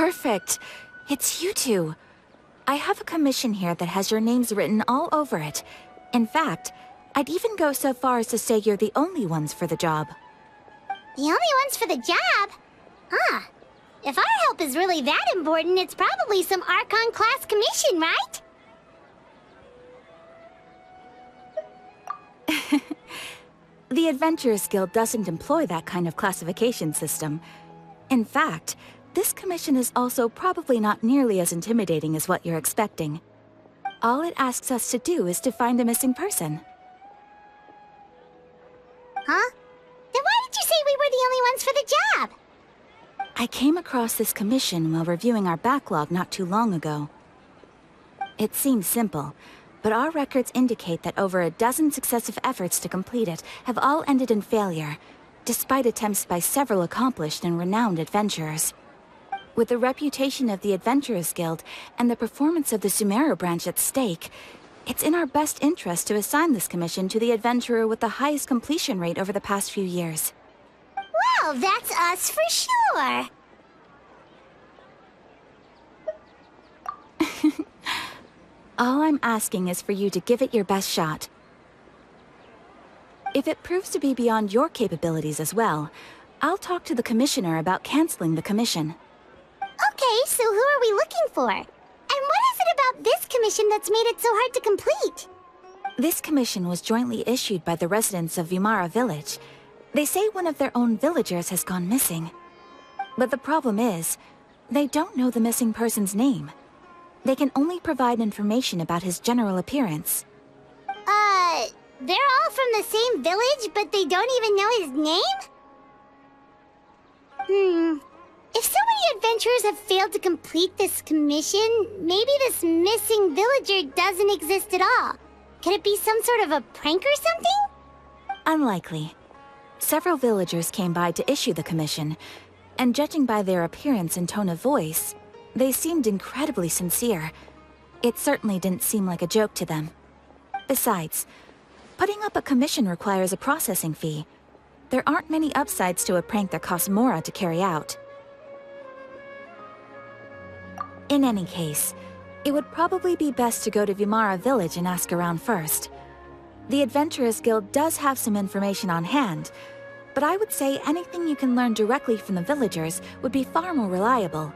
Perfect. It's you two. I have a commission here that has your names written all over it. In fact, I'd even go so far as to say you're the only ones for the job. The only ones for the job? Huh. If our help is really that important, it's probably some Archon class commission, right? The Adventurers Guild doesn't employ that kind of classification system. In fact, this commission is also probably not nearly as intimidating as what you're expecting. All it asks us to do is to find a missing person. Huh? Then why did you say we were the only ones for the job? I came across this commission while reviewing our backlog not too long ago. It seems simple, but our records indicate that over a dozen successive efforts to complete it have all ended in failure, despite attempts by several accomplished and renowned adventurers. With the reputation of the Adventurers Guild and the performance of the Sumeru branch at stake, it's in our best interest to assign this commission to the adventurer with the highest completion rate over the past few years. Well, that's us for sure. All I'm asking is for you to give it your best shot. If it proves to be beyond your capabilities as well, I'll talk to the commissioner about canceling the commission. Okay, so who are we looking for? And what is it about this commission that's made it so hard to complete? This commission was jointly issued by the residents of Vimara Village. They say one of their own villagers has gone missing. But the problem is, they don't know the missing person's name. They can only provide information about his general appearance. They're all from the same village, but they don't even know his name? If so many adventurers have failed to complete this commission, maybe this missing villager doesn't exist at all. Could it be some sort of a prank or something? Unlikely. Several villagers came by to issue the commission, and judging by their appearance and tone of voice, they seemed incredibly sincere. It certainly didn't seem like a joke to them. Besides, putting up a commission requires a processing fee. There aren't many upsides to a prank that costs Mora to carry out. In any case, it would probably be best to go to Vimara Village and ask around first. The Adventurers Guild does have some information on hand, but I would say anything you can learn directly from the villagers would be far more reliable.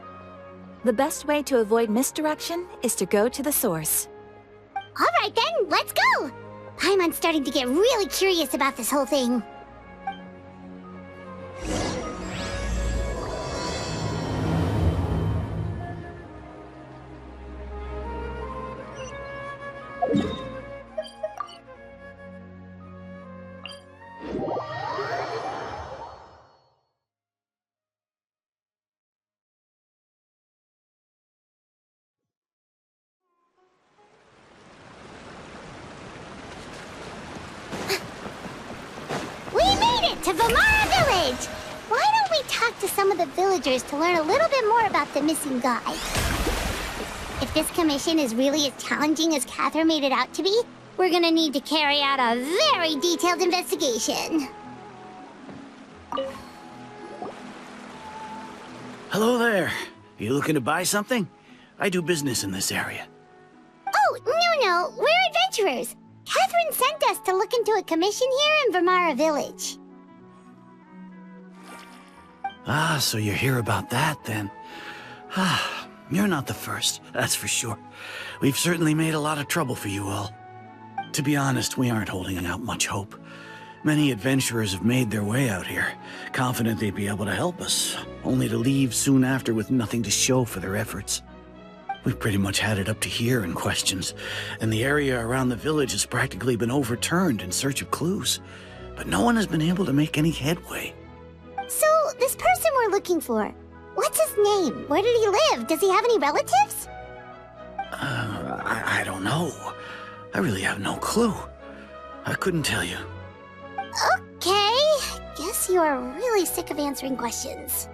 The best way to avoid misdirection is to go to the source. All right then, let's go! Paimon's starting to get really curious about this whole thing. To Vimara Village! Why don't we talk to some of the villagers to learn a little bit more about the missing guy? If this commission is really as challenging as Catherine made it out to be, we're gonna need to carry out a very detailed investigation. Hello there. You looking to buy something? I do business in this area. Oh, no, we're adventurers. Catherine sent us to look into a commission here in Vimara Village. Ah, so you're here about that, then. Ah, you're not the first, that's for sure. We've certainly made a lot of trouble for you all. To be honest, we aren't holding out much hope. Many adventurers have made their way out here, confident they'd be able to help us, only to leave soon after with nothing to show for their efforts. We've pretty much had it up to here in questions, and the area around the village has practically been overturned in search of clues. But no one has been able to make any headway. So, this person we're looking for, what's his name? Where did he live? Does he have any relatives? I don't know. I really have no clue. I couldn't tell you. Okay, guess you are really sick of answering questions.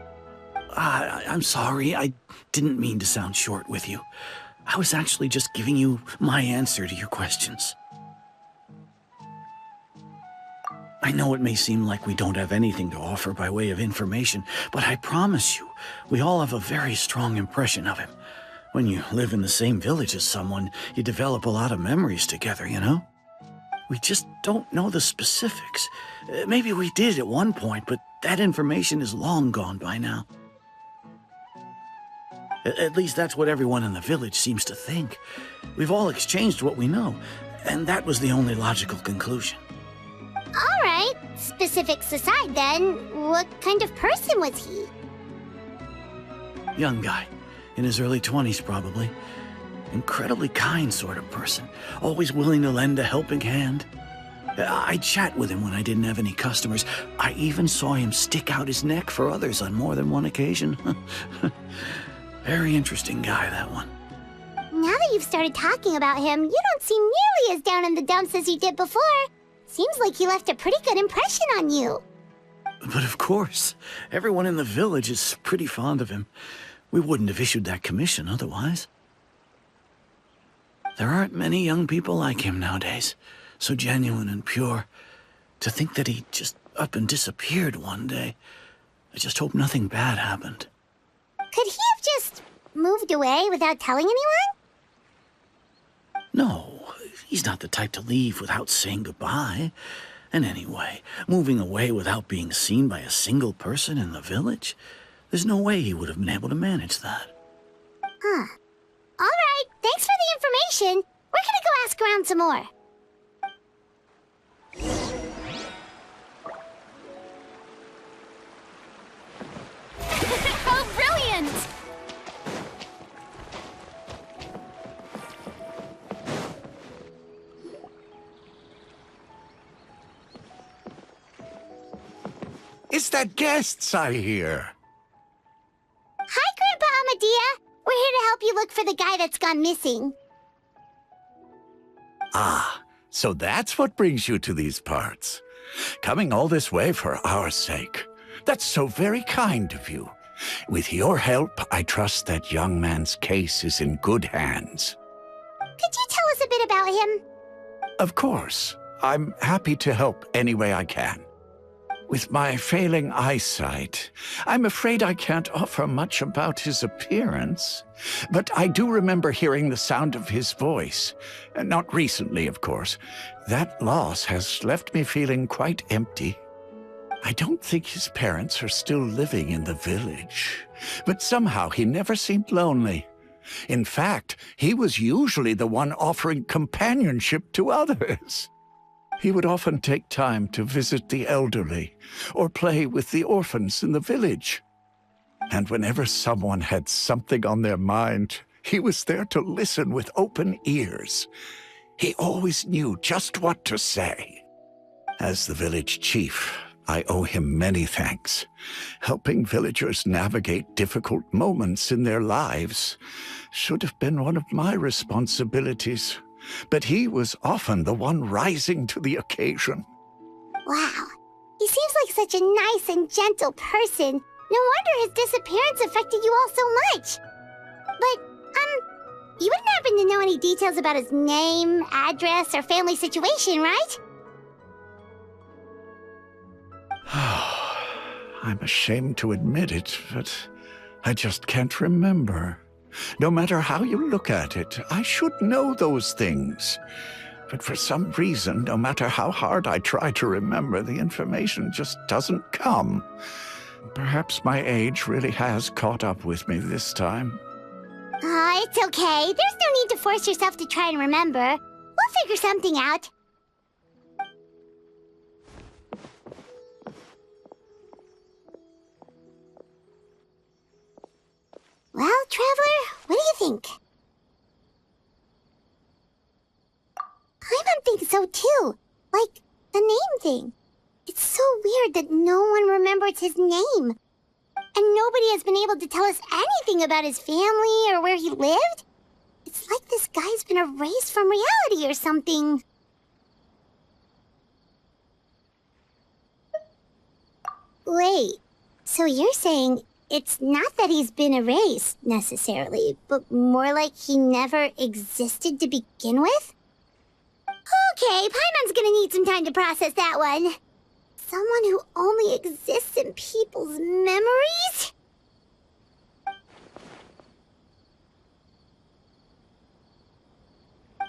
I'm sorry, I didn't mean to sound short with you. I was actually just giving you my answer to your questions. I know it may seem like we don't have anything to offer by way of information, but I promise you, we all have a very strong impression of him. When you live in the same village as someone, you develop a lot of memories together, you know? We just don't know the specifics. Maybe we did at one point, but that information is long gone by now. At least that's what everyone in the village seems to think. We've all exchanged what we know, and that was the only logical conclusion. All right, specifics aside then, what kind of person was he? Young guy, in his early 20s probably. Incredibly kind sort of person, always willing to lend a helping hand. I'd chat with him when I didn't have any customers. I even saw him stick out his neck for others on more than one occasion. Very interesting guy, that one. Now that you've started talking about him, you don't seem nearly as down in the dumps as you did before. Seems like he left a pretty good impression on you. But of course, everyone in the village is pretty fond of him. We wouldn't have issued that commission otherwise. There aren't many young people like him nowadays, so genuine and pure. To think that he just up and disappeared one day. I just hope nothing bad happened. Could he have just moved away without telling anyone? No, he's not the type to leave without saying goodbye. And anyway, moving away without being seen by a single person in the village? There's no way he would have been able to manage that. Huh. All right, thanks for the information. We're gonna go ask around some more. Oh, brilliant! It's the guests I hear. Hi, Grandpa Amadea. We're here to help you look for the guy that's gone missing. Ah, so that's what brings you to these parts. Coming all this way for our sake. That's so very kind of you. With your help, I trust that young man's case is in good hands. Could you tell us a bit about him? Of course. I'm happy to help any way I can. With my failing eyesight, I'm afraid I can't offer much about his appearance. But I do remember hearing the sound of his voice. Not recently, of course. That loss has left me feeling quite empty. I don't think his parents are still living in the village. But somehow he never seemed lonely. In fact, he was usually the one offering companionship to others. He would often take time to visit the elderly or play with the orphans in the village. And whenever someone had something on their mind, he was there to listen with open ears. He always knew just what to say. As the village chief, I owe him many thanks. Helping villagers navigate difficult moments in their lives should have been one of my responsibilities. But he was often the one rising to the occasion. Wow. He seems like such a nice and gentle person. No wonder his disappearance affected you all so much. But, you wouldn't happen to know any details about his name, address, or family situation, right? I'm ashamed to admit it, but I just can't remember. No matter how you look at it, I should know those things. But for some reason, no matter how hard I try to remember, the information just doesn't come. Perhaps my age really has caught up with me this time. It's okay. There's no need to force yourself to try and remember. We'll figure something out. Well, Traveler, what do you think? Paimon thinks so too. Like, the name thing. It's so weird that no one remembers his name. And nobody has been able to tell us anything about his family or where he lived. It's like this guy's been erased from reality or something. Wait, so you're saying it's not that he's been erased, necessarily, but more like he never existed to begin with? Okay, Paimon's gonna need some time to process that one. Someone who only exists in people's memories?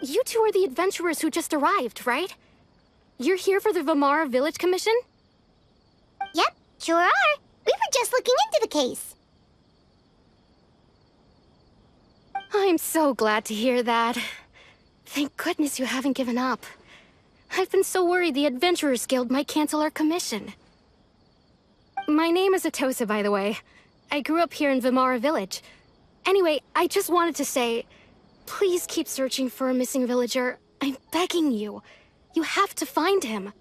You two are the adventurers who just arrived, right? You're here for the Vamara Village Commission? Yep, sure are. We were just looking into the case. I'm so glad to hear that. Thank goodness you haven't given up. I've been so worried the Adventurers Guild might cancel our commission. My name is Atosa, by the way. I grew up here in Vamara Village. Anyway, I just wanted to say, please keep searching for a missing villager. I'm begging you. You have to find him.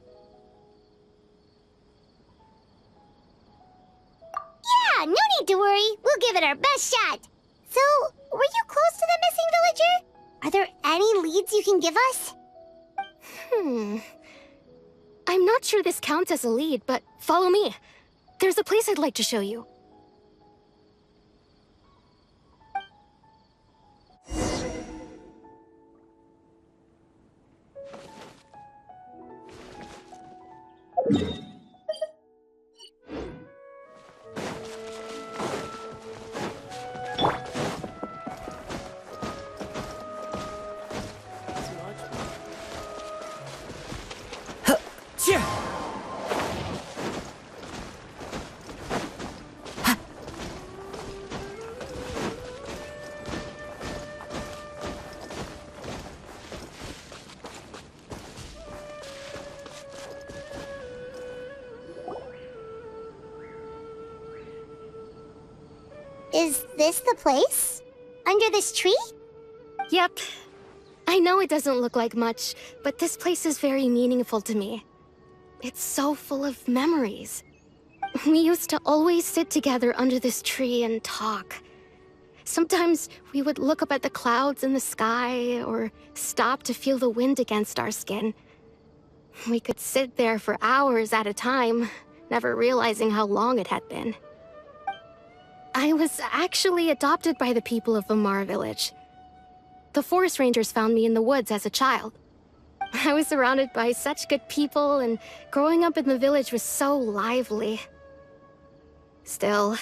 Yeah, no need to worry. We'll give it our best shot. So, were you close to the missing villager? Are there any leads you can give us? I'm not sure this counts as a lead, but follow me. There's a place I'd like to show you. Is this the place? Under this tree? Yep. I know it doesn't look like much, but this place is very meaningful to me. It's so full of memories. We used to always sit together under this tree and talk. Sometimes we would look up at the clouds in the sky, or stop to feel the wind against our skin. We could sit there for hours at a time, never realizing how long it had been. I was actually adopted by the people of Vamara Village. The forest rangers found me in the woods as a child. I was surrounded by such good people, and growing up in the village was so lively. Still,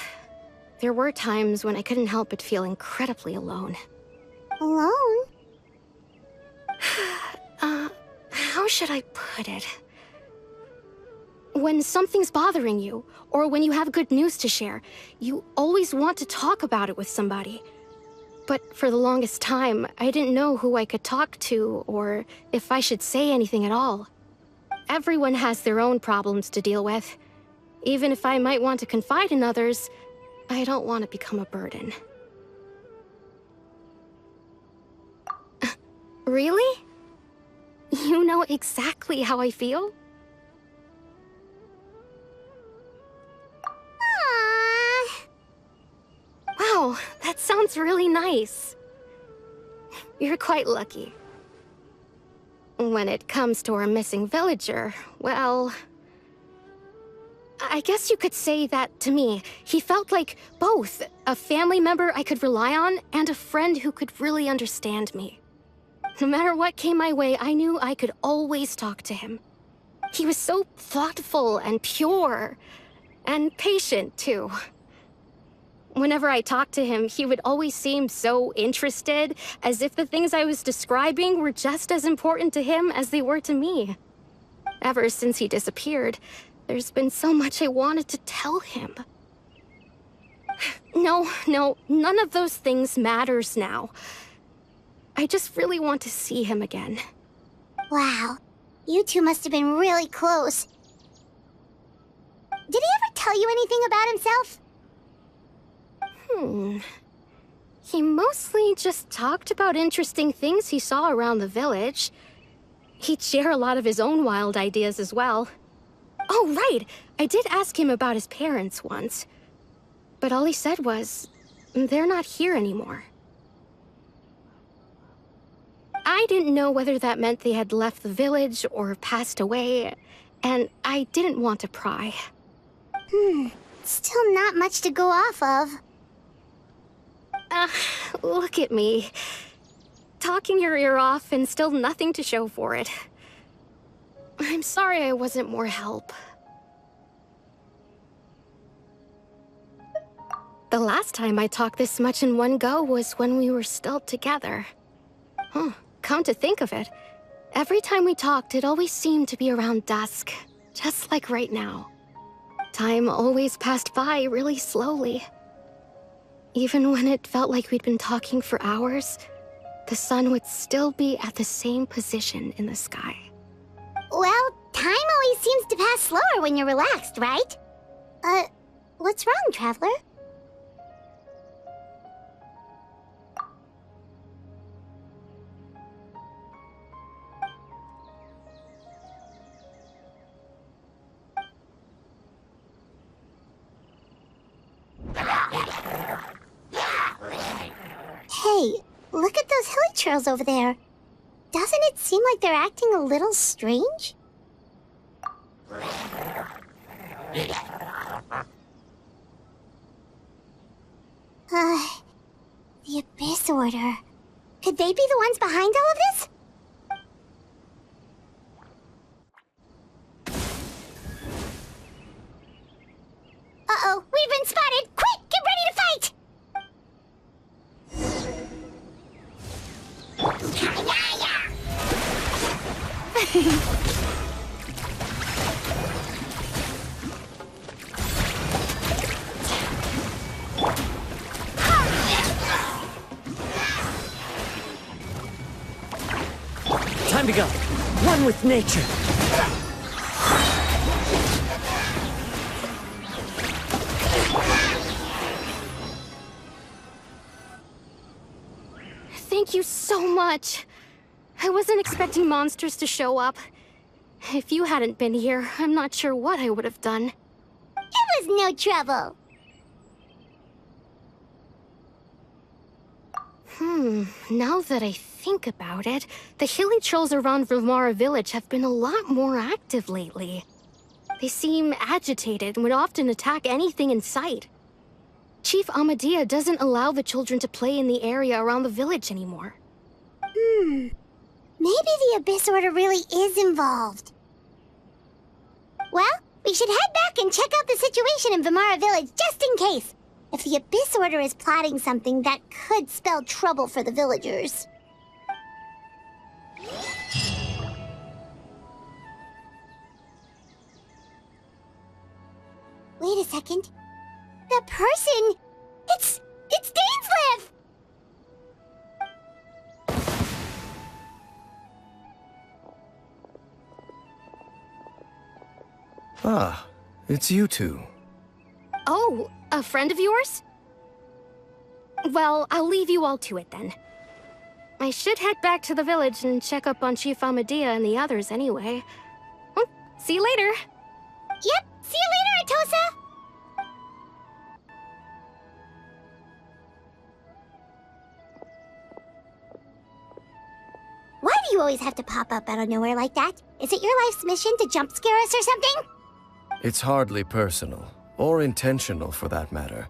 there were times when I couldn't help but feel incredibly alone. Alone? How should I put it? When something's bothering you, or when you have good news to share, you always want to talk about it with somebody. But for the longest time, I didn't know who I could talk to, or if I should say anything at all. Everyone has their own problems to deal with. Even if I might want to confide in others, I don't want to become a burden. Really? You know exactly how I feel? Wow, that sounds really nice. You're quite lucky. When it comes to our missing villager, well... I guess you could say that to me. He felt like both a family member I could rely on and a friend who could really understand me. No matter what came my way, I knew I could always talk to him. He was so thoughtful and pure, and patient too. Whenever I talked to him, he would always seem so interested, as if the things I was describing were just as important to him as they were to me. Ever since he disappeared, there's been so much I wanted to tell him. No, none of those things matters now. I just really want to see him again. Wow, you two must have been really close. Did he ever tell you anything about himself? He mostly just talked about interesting things he saw around the village. He'd share a lot of his own wild ideas as well. Oh, right! I did ask him about his parents once. But all he said was, they're not here anymore. I didn't know whether that meant they had left the village or passed away, and I didn't want to pry. Still not much to go off of. Look at me. Talking your ear off and still nothing to show for it. I'm sorry I wasn't more help. The last time I talked this much in one go was when we were still together. Huh, come to think of it, every time we talked, it always seemed to be around dusk, just like right now. Time always passed by really slowly. Even when it felt like we'd been talking for hours, the sun would still be at the same position in the sky. Well, time always seems to pass slower when you're relaxed, right? What's wrong, Traveler? Hey, look at those hilly trails over there. Doesn't it seem like they're acting a little strange? The Abyss Order. Could they be the ones behind all of this? Uh-oh, we've been spotted! Quick, get ready to fight! Time to go. One with nature. Thank you so much. I wasn't expecting monsters to show up. If you hadn't been here, I'm not sure what I would have done. It was no trouble. Now that I think about it, the hilly trolls around Vilmara village have been a lot more active lately. They seem agitated and would often attack anything in sight. Chief Amadea doesn't allow the children to play in the area around the village anymore. Maybe the Abyss Order really is involved. Well, we should head back and check out the situation in Vilmara village just in case. If the Abyss Order is plotting something, that could spell trouble for the villagers. Wait a second. That person... It's Dainsleif! Ah, it's you two. Oh, a friend of yours? Well, I'll leave you all to it then. I should head back to the village and check up on Chief Amadea and the others anyway. See you later. Yep, see you later, Atosa! Why do you always have to pop up out of nowhere like that? Is it your life's mission to jump scare us or something? It's hardly personal, or intentional for that matter.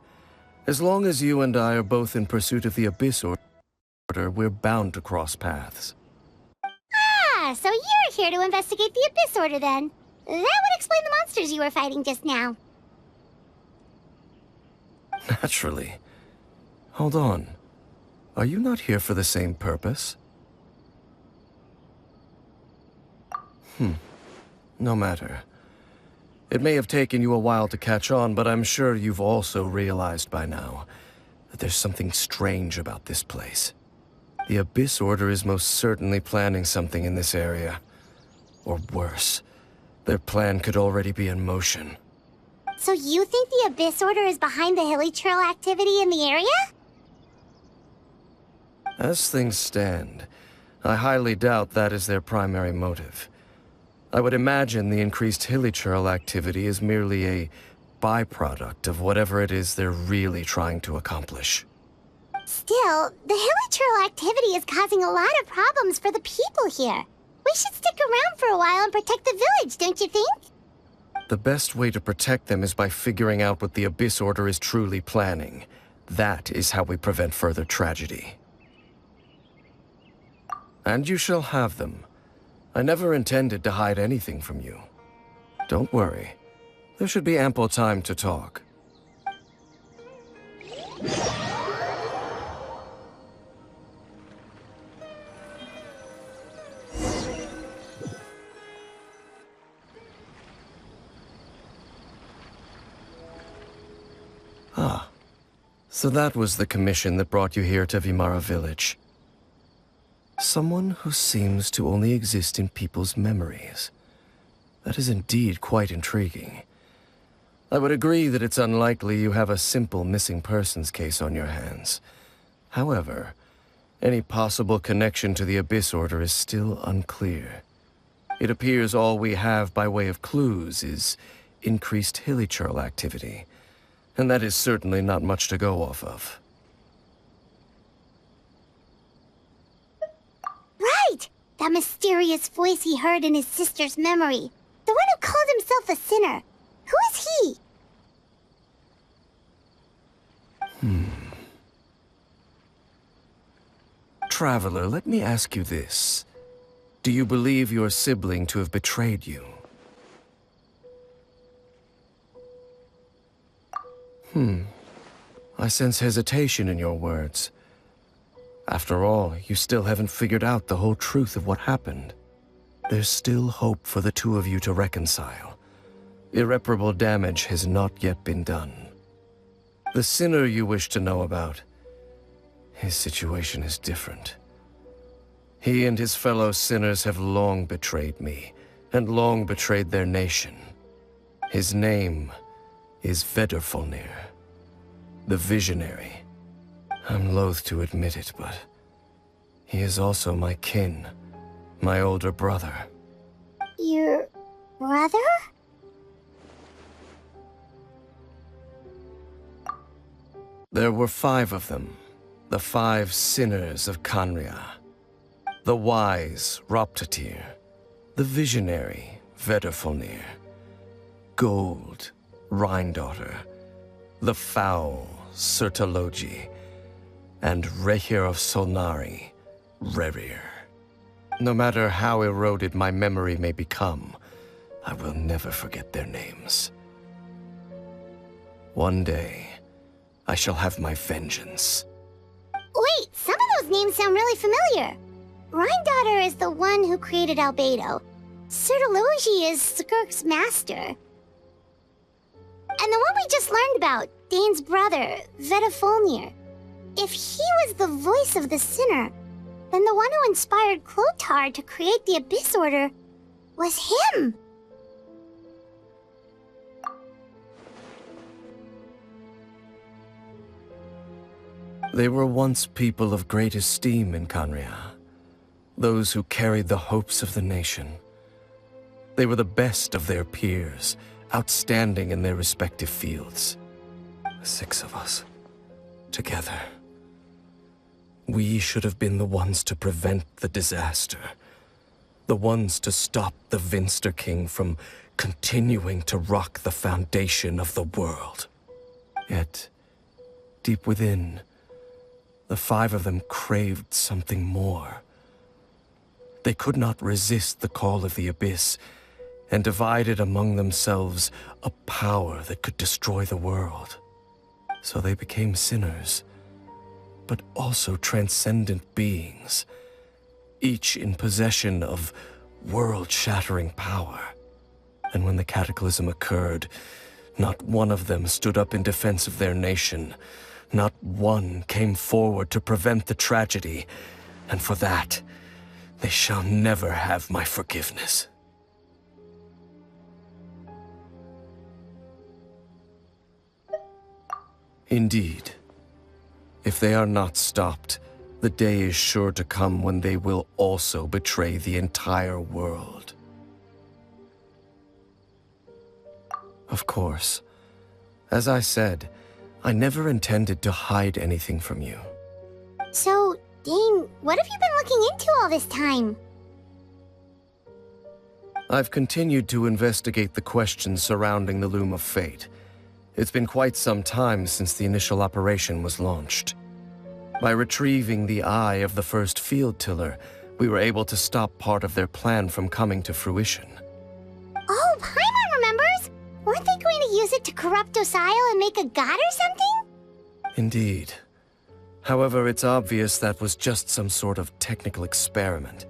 As long as you and I are both in pursuit of the Abyss Order, we're bound to cross paths. Ah, so you're here to investigate the Abyss Order then. That would explain the monsters you were fighting just now. Naturally. Hold on. Are you not here for the same purpose? No matter. It may have taken you a while to catch on, but I'm sure you've also realized by now that there's something strange about this place. The Abyss Order is most certainly planning something in this area. Or worse, their plan could already be in motion. So you think the Abyss Order is behind the hilly trail activity in the area? As things stand, I highly doubt that is their primary motive. I would imagine the increased hilly trail activity is merely a byproduct of whatever it is they're really trying to accomplish. Still, the hilly trail activity is causing a lot of problems for the people here. We should stick around for a while and protect the village, don't you think? The best way to protect them is by figuring out what the Abyss Order is truly planning. That is how we prevent further tragedy. And you shall have them. I never intended to hide anything from you. Don't worry. There should be ample time to talk. Ah, so that was the commission that brought you here to Vimara Village. Someone who seems to only exist in people's memories. That is indeed quite intriguing. I would agree that it's unlikely you have a simple missing persons case on your hands. However, any possible connection to the Abyss Order is still unclear. It appears all we have by way of clues is increased hilichurl activity, and that is certainly not much to go off of. Right! That mysterious voice he heard in his sister's memory. The one who called himself a sinner. Who is he? Traveler, let me ask you this. Do you believe your sibling to have betrayed you? I sense hesitation in your words. After all, you still haven't figured out the whole truth of what happened. There's still hope for the two of you to reconcile. Irreparable damage has not yet been done. The sinner you wish to know about, his situation is different. He and his fellow sinners have long betrayed me, and long betrayed their nation. His name is Vedrfolnir, the Visionary. I'm loath to admit it, but he is also my kin, my older brother. Your brother? There were 5 of them, the 5 sinners of Khaenri'ah. The wise, Roptatyr. The visionary, Vedrfolnir. Gold, Rhine-daughter. The foul, Sertologi. And Rehir of Solnari, Rerir. No matter how eroded my memory may become, I will never forget their names. One day, I shall have my vengeance. Wait, some of those names sound really familiar. Rhine-daughter is the one who created Albedo. Sertologi is Skirk's master. And the one we just learned about, Dane's brother, Vedrfolnir. If he was the voice of the sinner, then the one who inspired Clothar to create the Abyss Order was him! They were once people of great esteem in Khaenri'ah. Those who carried the hopes of the nation. They were the best of their peers, outstanding in their respective fields. 6 of us, together. We should have been the ones to prevent the disaster. The ones to stop the Vinster King from continuing to rock the foundation of the world. Yet, deep within, the 5 of them craved something more. They could not resist the call of the Abyss, and divided among themselves a power that could destroy the world. So they became sinners, but also transcendent beings, each in possession of world-shattering power. And when the cataclysm occurred, not one of them stood up in defense of their nation. Not one came forward to prevent the tragedy, and for that, they shall never have my forgiveness. Indeed, if they are not stopped, the day is sure to come when they will also betray the entire world. Of course, as I said, I never intended to hide anything from you. So, Dane, what have you been looking into all this time? I've continued to investigate the questions surrounding the Loom of Fate. It's been quite some time since the initial operation was launched. By retrieving the eye of the first field tiller, we were able to stop part of their plan from coming to fruition. Oh, Paimon remembers! Weren't they going to use it to corrupt Osial and make a god or something? Indeed. However, it's obvious that was just some sort of technical experiment.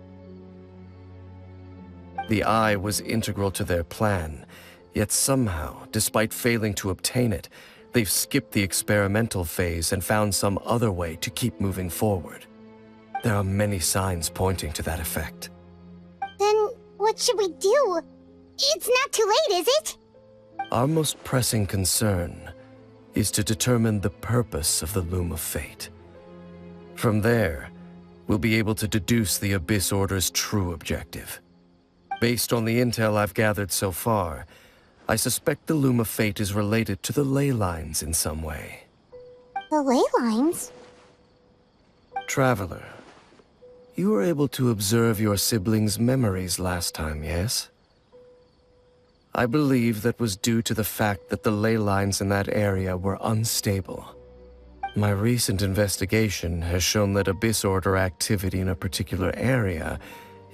The eye was integral to their plan, yet somehow, despite failing to obtain it, they've skipped the experimental phase and found some other way to keep moving forward. There are many signs pointing to that effect. Then what should we do? It's not too late, is it? Our most pressing concern is to determine the purpose of the Loom of Fate. From there, we'll be able to deduce the Abyss Order's true objective. Based on the intel I've gathered so far, I suspect the Loom of Fate is related to the ley lines in some way. The ley lines? Traveler, you were able to observe your siblings' memories last time, yes? I believe that was due to the fact that the ley lines in that area were unstable. My recent investigation has shown that Abyss Order activity in a particular area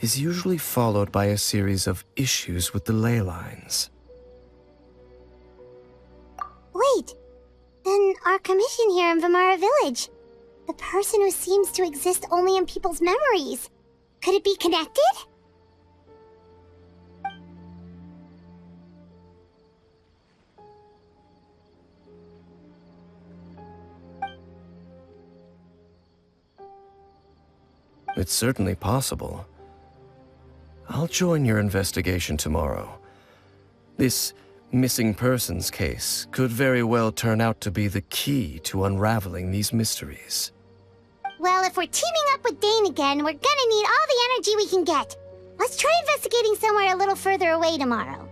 is usually followed by a series of issues with the ley lines. Wait, then our commission here in Vimara Village. The person who seems to exist only in people's memories. Could it be connected? It's certainly possible. I'll join your investigation tomorrow. This missing persons case could very well turn out to be the key to unraveling these mysteries. Well, if we're teaming up with Dane again, we're gonna need all the energy we can get. Let's try investigating somewhere a little further away tomorrow.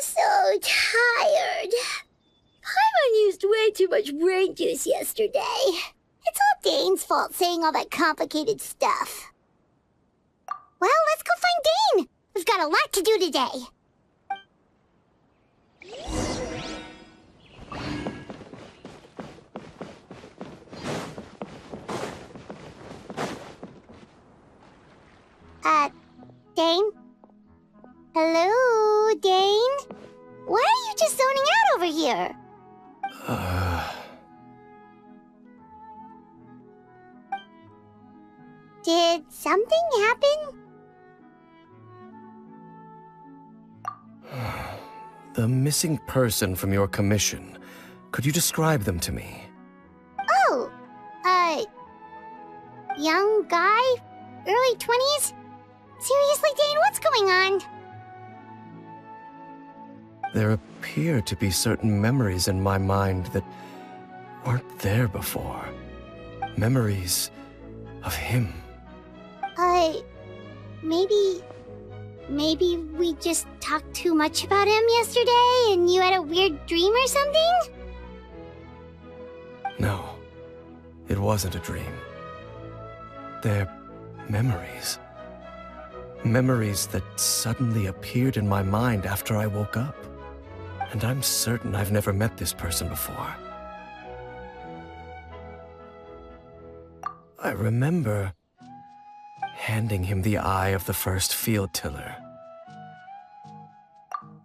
So tired. Paimon used way too much brain juice yesterday. It's all Dane's fault saying all that complicated stuff. Well, let's go find Dane. We've got a lot to do today. Dane? Hello, Dane? Why are you just zoning out over here? Did something happen? The missing person from your commission. Could you describe them to me? Oh, young guy? Early 20s? Seriously, Dane, what's going on? There appear to be certain memories in my mind that weren't there before. Memories of him. Maybe we just talked too much about him yesterday and you had a weird dream or something? No, it wasn't a dream. They're memories. Memories that suddenly appeared in my mind after I woke up. And I'm certain I've never met this person before. I remember handing him the eye of the first field tiller.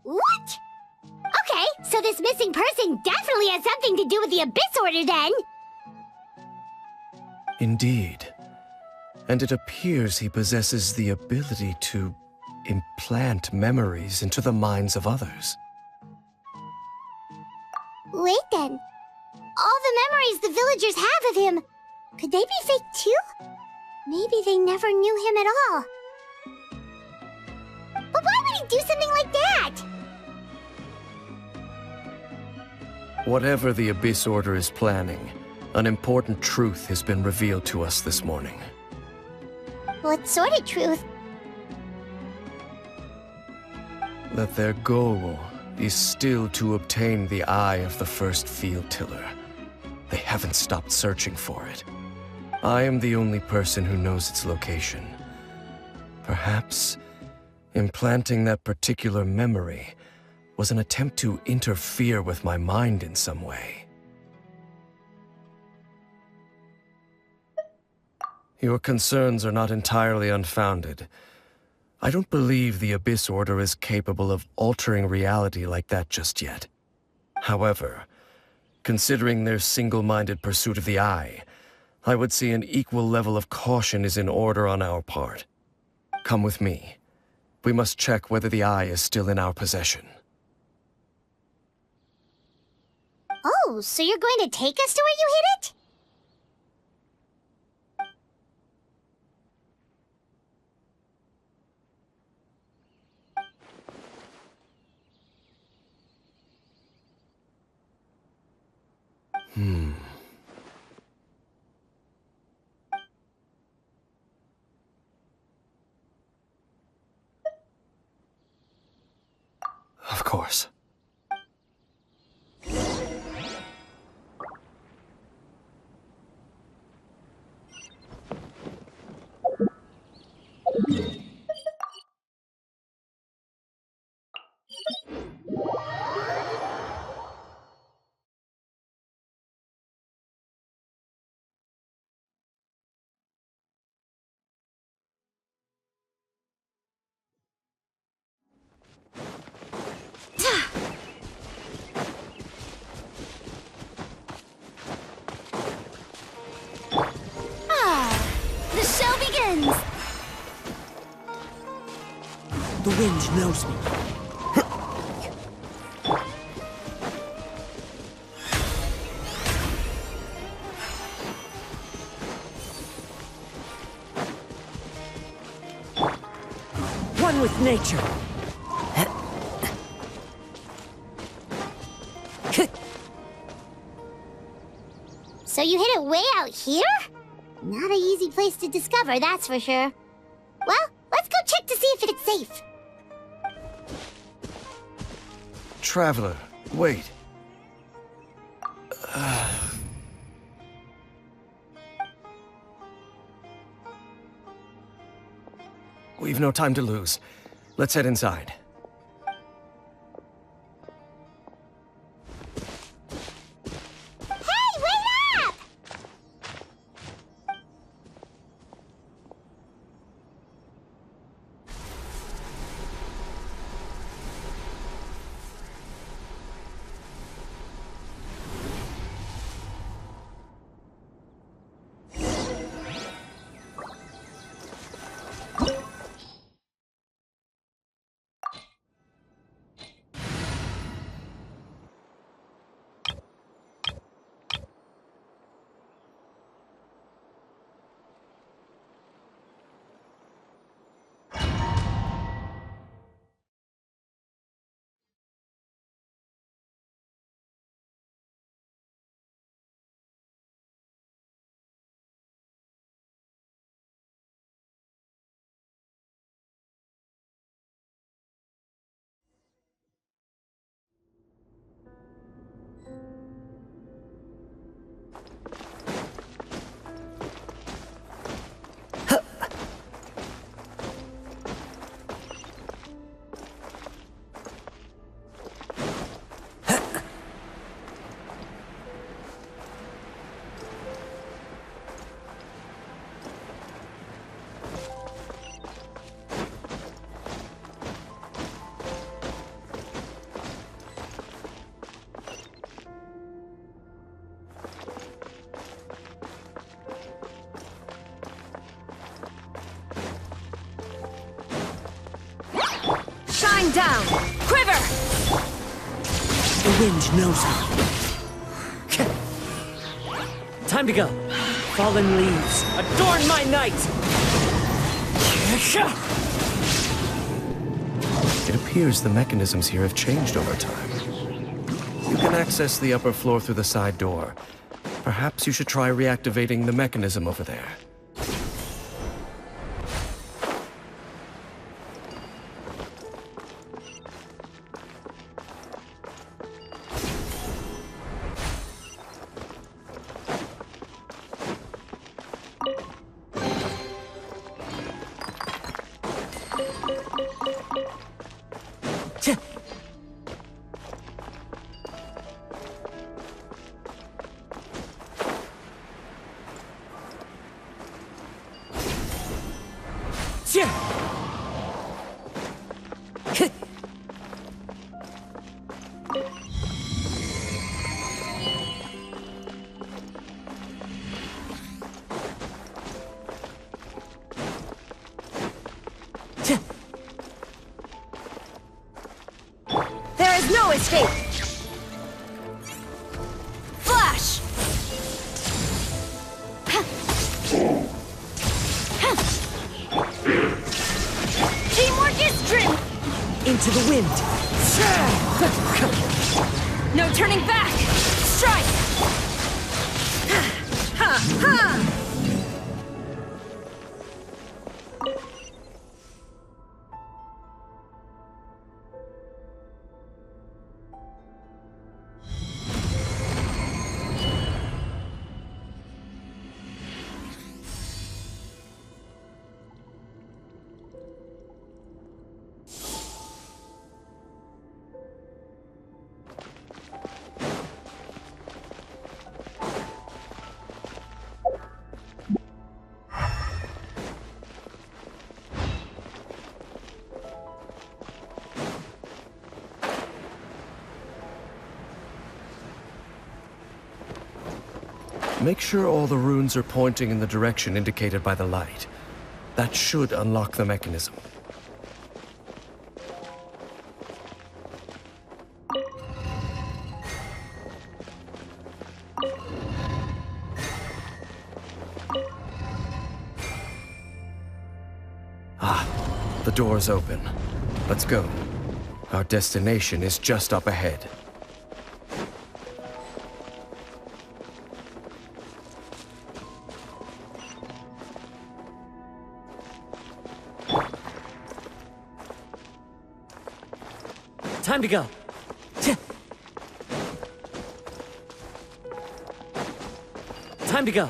What? Okay, so this missing person definitely has something to do with the Abyss Order then! Indeed. And it appears he possesses the ability to implant memories into the minds of others. Wait then. All the memories the villagers have of him, could they be fake too? Maybe they never knew him at all. But why would he do something like that? Whatever the Abyss Order is planning, an important truth has been revealed to us this morning. What sort of truth? That their goal is still to obtain the eye of the first field tiller. They haven't stopped searching for it. I am the only person who knows its location. Perhaps implanting that particular memory was an attempt to interfere with my mind in some way. Your concerns are not entirely unfounded. I don't believe the Abyss Order is capable of altering reality like that just yet. However, considering their single-minded pursuit of the Eye, I would say an equal level of caution is in order on our part. Come with me. We must check whether the Eye is still in our possession. Oh, so you're going to take us to where you hid it? Of course. The show begins! The wind knows me. One with nature. So you hid it way out here? Not an easy place to discover, that's for sure. Well, let's go check to see if it's safe. Traveler, wait. We've no time to lose. Let's head inside. Hey, wait up! Shine down! Quiver! The wind knows me. Time to go. Fallen leaves, adorn my night! It appears the mechanisms here have changed over time. You can access the upper floor through the side door. Perhaps you should try reactivating the mechanism over there. No escape! Flash! Teamwork is dream! Into the wind! No turning back! Strike! Ha! Ha! Make sure all the runes are pointing in the direction indicated by the light. That should unlock the mechanism. Ah, the door's open. Let's go. Our destination is just up ahead. Time to go. Time to go.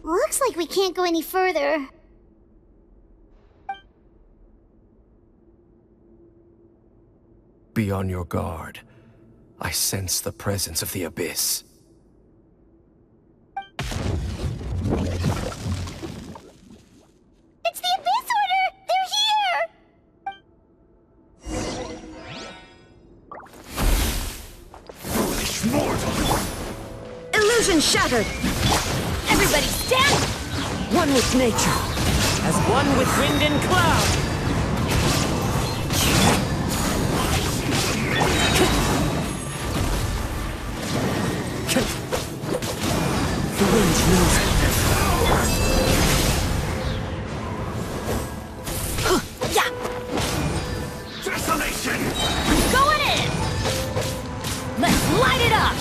Looks like we can't go any further. Be on your guard. I sense the presence of the Abyss. It's the Abyss Order! They're here! Foolish mortal! Illusion shattered! Everybody stand! One with nature, as one with wind and cloud. The wind knows it. Yeah! Desolation! Going in! Let's light it up!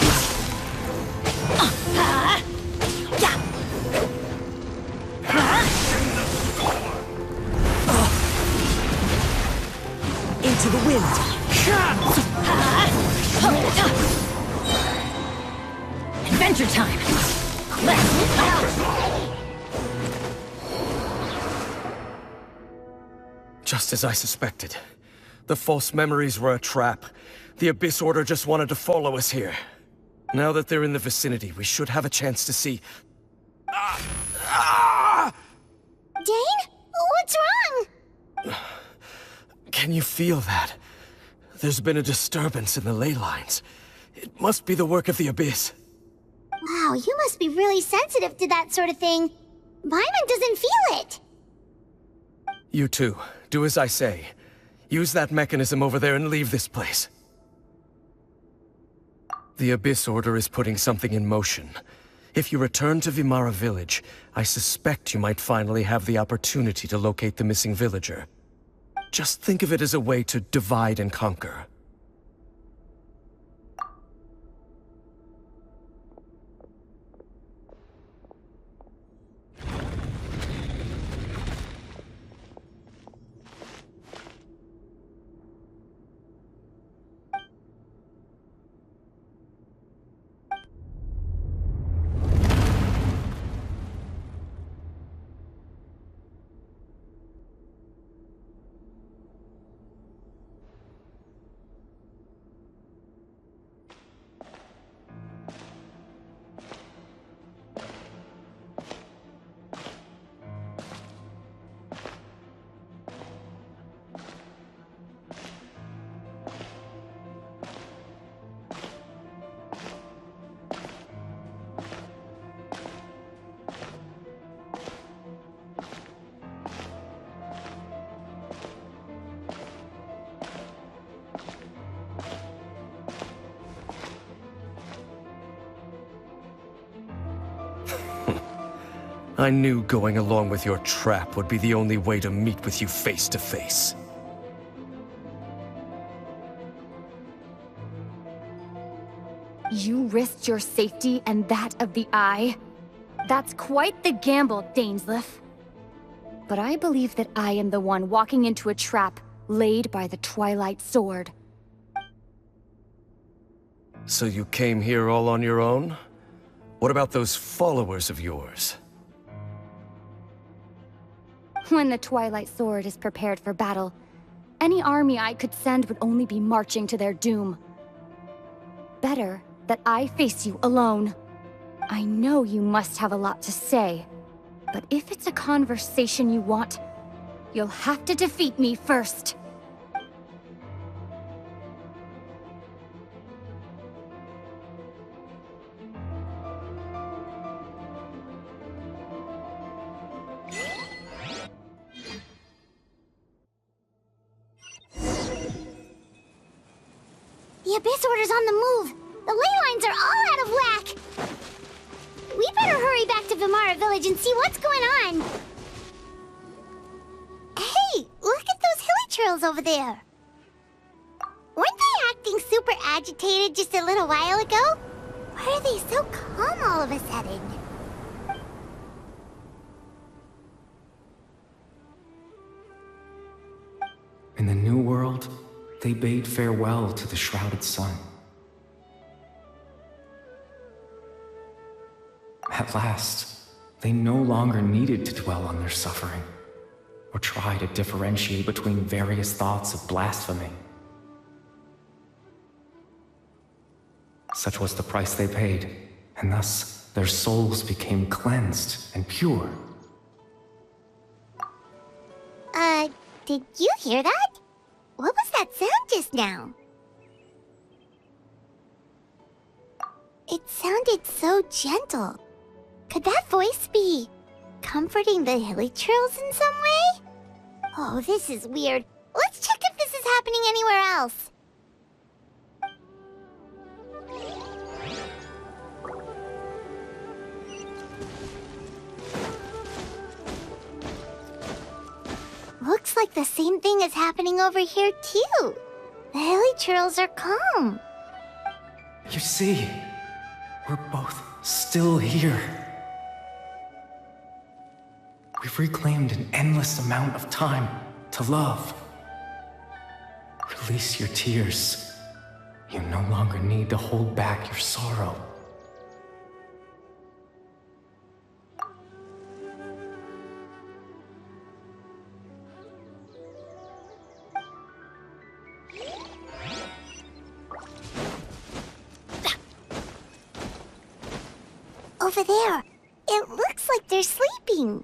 Yeah! Into the wind. Adventure time! Let's out! Just as I suspected. The false memories were a trap. The Abyss Order just wanted to follow us here. Now that they're in the vicinity, we should have a chance to see... Dane? What's wrong? Can you feel that? There's been a disturbance in the ley lines. It must be the work of the Abyss. Wow, you must be really sensitive to that sort of thing. Paimon doesn't feel it. You too. Do as I say. Use that mechanism over there and leave this place. The Abyss Order is putting something in motion. If you return to Vimara Village, I suspect you might finally have the opportunity to locate the missing villager. Just think of it as a way to divide and conquer. I knew going along with your trap would be the only way to meet with you face to face. You risked your safety and that of the Eye? That's quite the gamble, Dainsleif. But I believe that I am the one walking into a trap laid by the Twilight Sword. So you came here all on your own? What about those followers of yours? When the Twilight Sword is prepared for battle, any army I could send would only be marching to their doom. Better that I face you alone. I know you must have a lot to say, but if it's a conversation you want, you'll have to defeat me first. The Abyss Order's on the move. The ley lines are all out of whack. We better hurry back to Vimara Village and see what's going on. Hey, look at those hilly trails over there. Weren't they acting super agitated just a little while ago? Why are they so calm all of a sudden? In the New World, they bade farewell to the shrouded sun. At last, they no longer needed to dwell on their suffering, or try to differentiate between various thoughts of blasphemy. Such was the price they paid, and thus their souls became cleansed and pure. Did you hear that? What was that sound just now? It sounded so gentle. Could that voice be comforting the hilly trails in some way? Oh, this is weird. Let's check if this is happening anywhere else. Looks like the same thing is happening over here, too. The hilly trails are calm. You see, we're both still here. We've reclaimed an endless amount of time to love. Release your tears. You no longer need to hold back your sorrow. Over there. It looks like they're sleeping.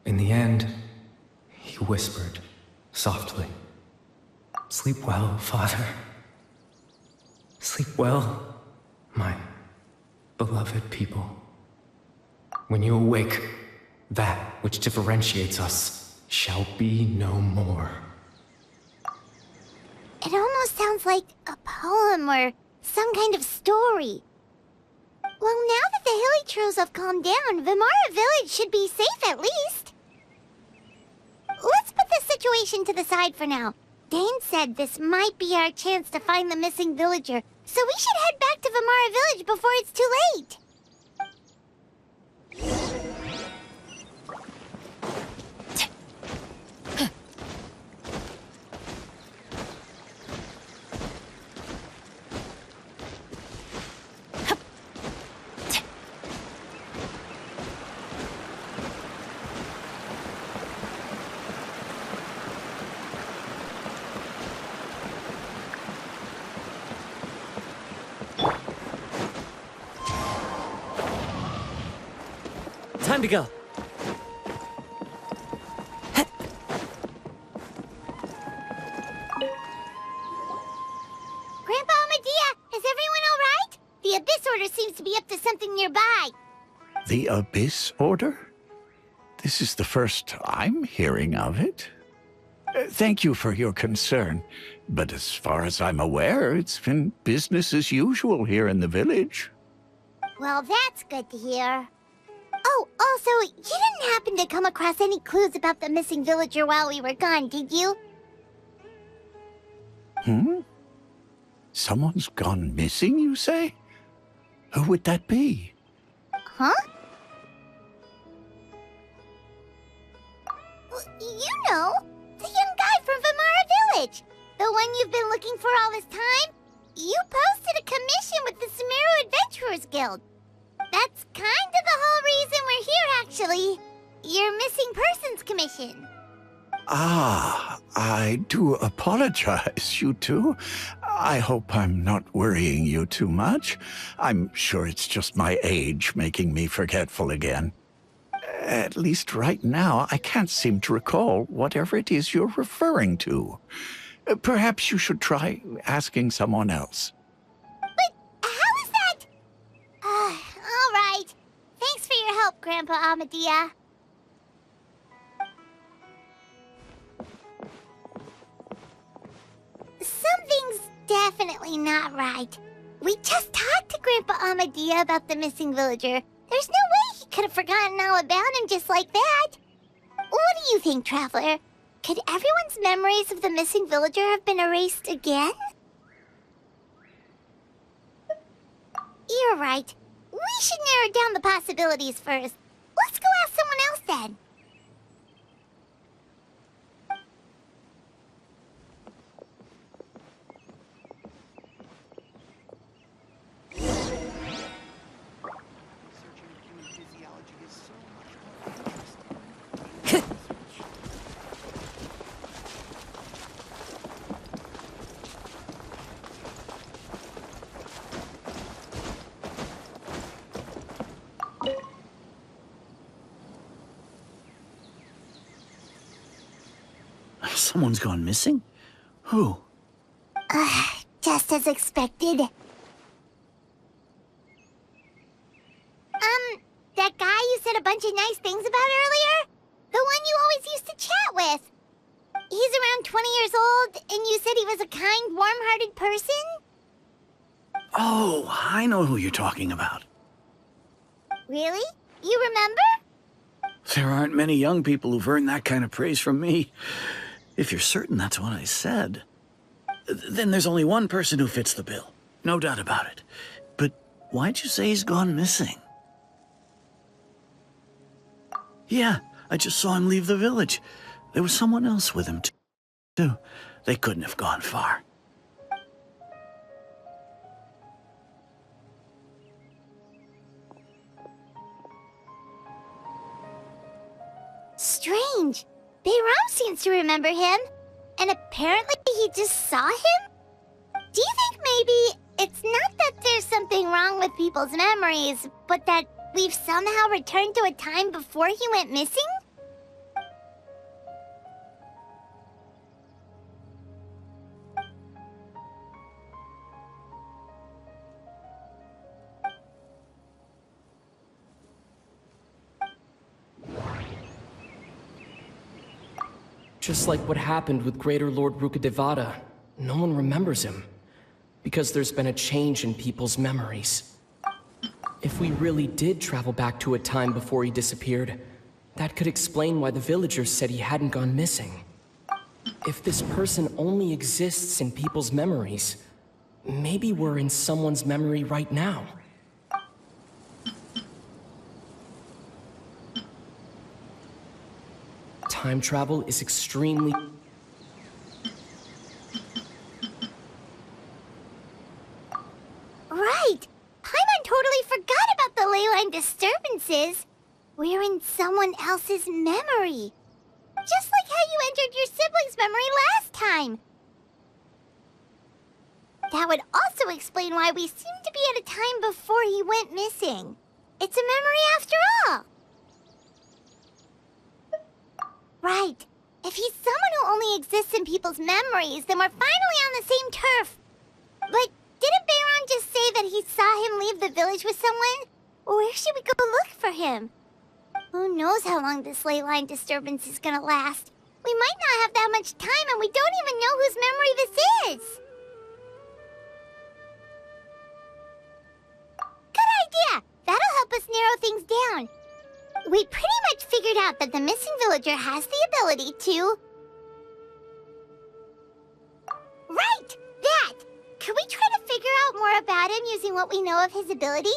In the end, he whispered, softly, "Sleep well, Father. Sleep well, my beloved people. When you awake, that which differentiates us shall be no more." It almost sounds like a poem or some kind of story. Well, now that the hilly trails have calmed down, Vimara Village should be safe at least. Let's put this situation to the side for now. Dane said this might be our chance to find the missing villager, so we should head back to Vimara Village before it's too late. Time to go. Grandpa Medea, is everyone all right? The Abyss Order seems to be up to something nearby. The Abyss Order? This is the first I'm hearing of it. Thank you for your concern, but as far as I'm aware, it's been business as usual here in the village. Well, that's good to hear. Oh, also, you didn't happen to come across any clues about the missing villager while we were gone, did you? Someone's gone missing, you say? Who would that be? Huh? You know, the young guy from Vamara Village. The one you've been looking for all this time. You posted a commission with the Sumeru Adventurers Guild. That's kind of the whole reason we're here, actually. Your missing persons commission. Ah, I do apologize, you two. I hope I'm not worrying you too much. I'm sure it's just my age making me forgetful again. At least right now, I can't seem to recall whatever it is you're referring to. Perhaps you should try asking someone else. But how is that? All right. Thanks for your help, Grandpa Amadia. Something's definitely not right. We just talked to Grandpa Amadia about the missing villager. There's no way he could have forgotten all about him just like that. What do you think, Traveler? Could everyone's memories of the missing villager have been erased again? You're right. We should narrow down the possibilities first. Let's go ask someone else then. Someone's gone missing? Who? Just as expected. That guy you said a bunch of nice things about earlier? The one you always used to chat with. He's around 20 years old, and you said he was a kind, warm-hearted person? Oh, I know who you're talking about. Really? You remember? There aren't many young people who've earned that kind of praise from me. If you're certain that's what I said, then there's only one person who fits the bill. No doubt about it. But why'd you say he's gone missing? Yeah, I just saw him leave the village. There was someone else with him, too. They couldn't have gone far. Strange. Bayram seems to remember him. And apparently he just saw him? Do you think maybe it's not that there's something wrong with people's memories, but that we've somehow returned to a time before he went missing? Just like what happened with Greater Lord Rukadevada, no one remembers him. Because there's been a change in people's memories. If we really did travel back to a time before he disappeared, that could explain why the villagers said he hadn't gone missing. If this person only exists in people's memories, maybe we're in someone's memory right now. Time travel is extremely... Right! Paimon totally forgot about the ley line disturbances. We're in someone else's memory. Just like how you entered your sibling's memory last time. That would also explain why we seem to be at a time before he went missing. It's a memory after all. Right. If he's someone who only exists in people's memories, then we're finally on the same turf. But didn't Bayron just say that he saw him leave the village with someone? Where should we go look for him? Who knows how long this ley line disturbance is gonna last? We might not have that much time, and we don't even know whose memory this is. Good idea! things down. We pretty much figured out that the missing villager has the ability to... Right! That! Could we try to figure out more about him using what we know of his ability?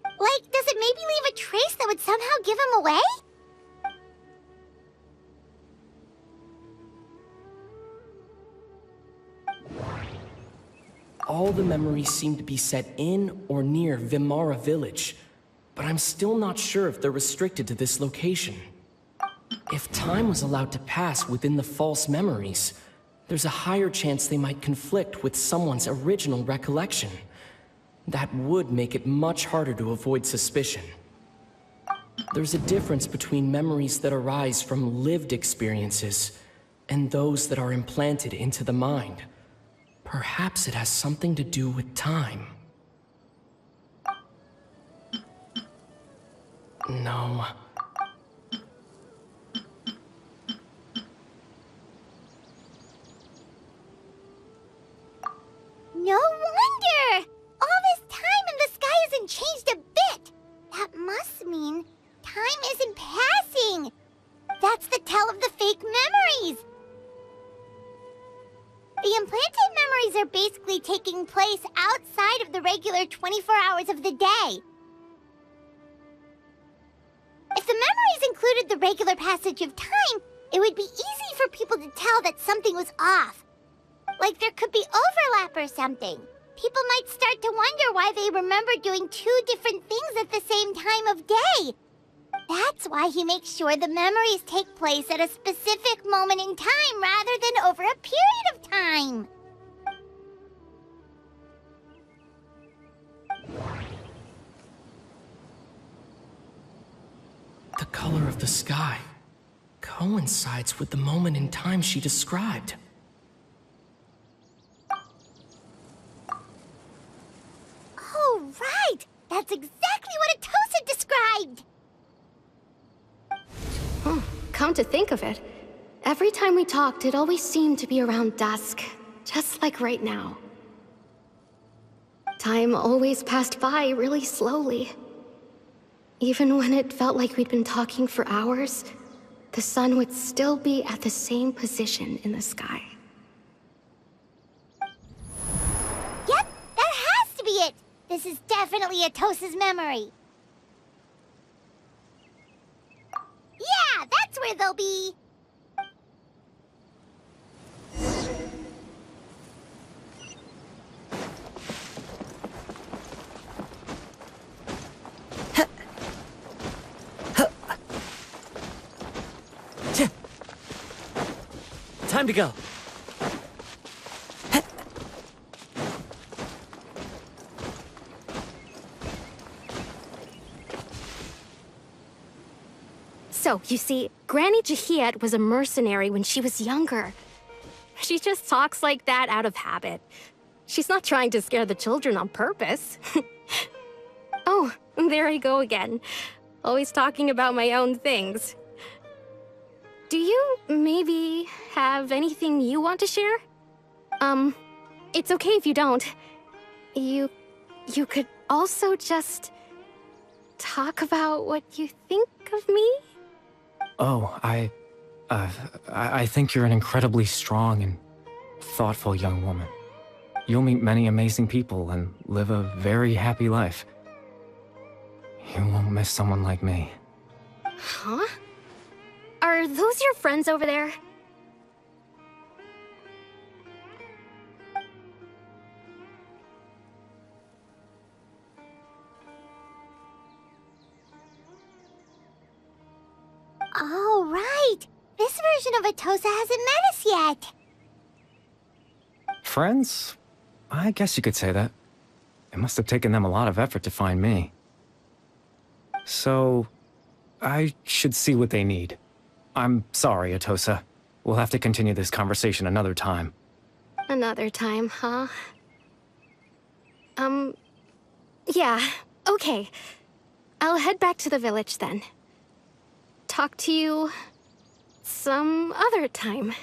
Like, does it maybe leave a trace that would somehow give him away? All the memories seem to be set in or near Vimara village, but I'm still not sure if they're restricted to this location. If time was allowed to pass within the false memories, there's a higher chance they might conflict with someone's original recollection. That would make it much harder to avoid suspicion. There's a difference between memories that arise from lived experiences and those that are implanted into the mind. Perhaps it has something to do with time. No. No wonder! All this time and the sky hasn't changed a bit! That must mean time isn't passing! That's the tell of the fake memories! The implanted memories are basically taking place outside of the regular 24 hours of the day. If the memories included the regular passage of time, it would be easy for people to tell that something was off. Like there could be overlap or something. People might start to wonder why they remember doing two different things at the same time of day. That's why he makes sure the memories take place at a specific moment in time rather than over a period of time. The color of the sky coincides with the moment in time she described. Oh, right! That's exactly what Atosa described! Come to think of it, every time we talked, it always seemed to be around dusk, just like right now. Time always passed by really slowly. Even when it felt like we'd been talking for hours, the sun would still be at the same position in the sky. Yep, that has to be it! This is definitely Atosa's memory. Yeah, that's where they'll be. Time to go. So, you see, Granny Jahiet was a mercenary when she was younger. She just talks like that out of habit. She's not trying to scare the children on purpose. Oh, there I go again. Always talking about my own things. Do you maybe have anything you want to share? It's okay if you don't. You could also just talk about what you think of me? Oh, I think you're an incredibly strong and thoughtful young woman. You'll meet many amazing people and live a very happy life. You won't miss someone like me. Huh? Are those your friends over there? Oh, right! This version of Atosa hasn't met us yet! Friends? I guess you could say that. It must have taken them a lot of effort to find me. So, I should see what they need. I'm sorry, Atosa. We'll have to continue this conversation another time. Another time, huh? Yeah, okay. I'll head back to the village then. Talk to you some other time.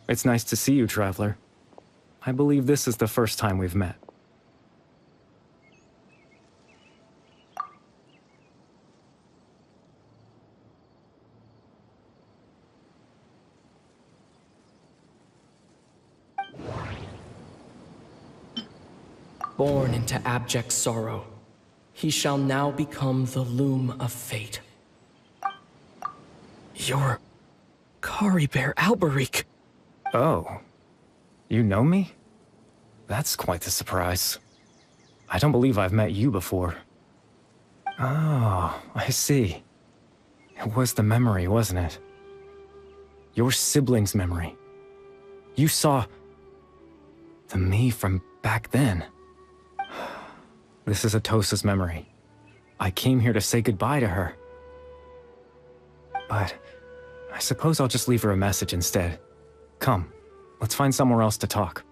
It's nice to see you, Traveler. I believe this is the first time we've met. Born into abject sorrow, he shall now become the loom of fate. You're Kari Bear Alberic. Oh. You know me? That's quite the surprise. I don't believe I've met you before. Oh, I see. It was the memory, wasn't it? Your sibling's memory. You saw the me from back then. This is Atosa's memory. I came here to say goodbye to her. But I suppose I'll just leave her a message instead. Come, let's find somewhere else to talk.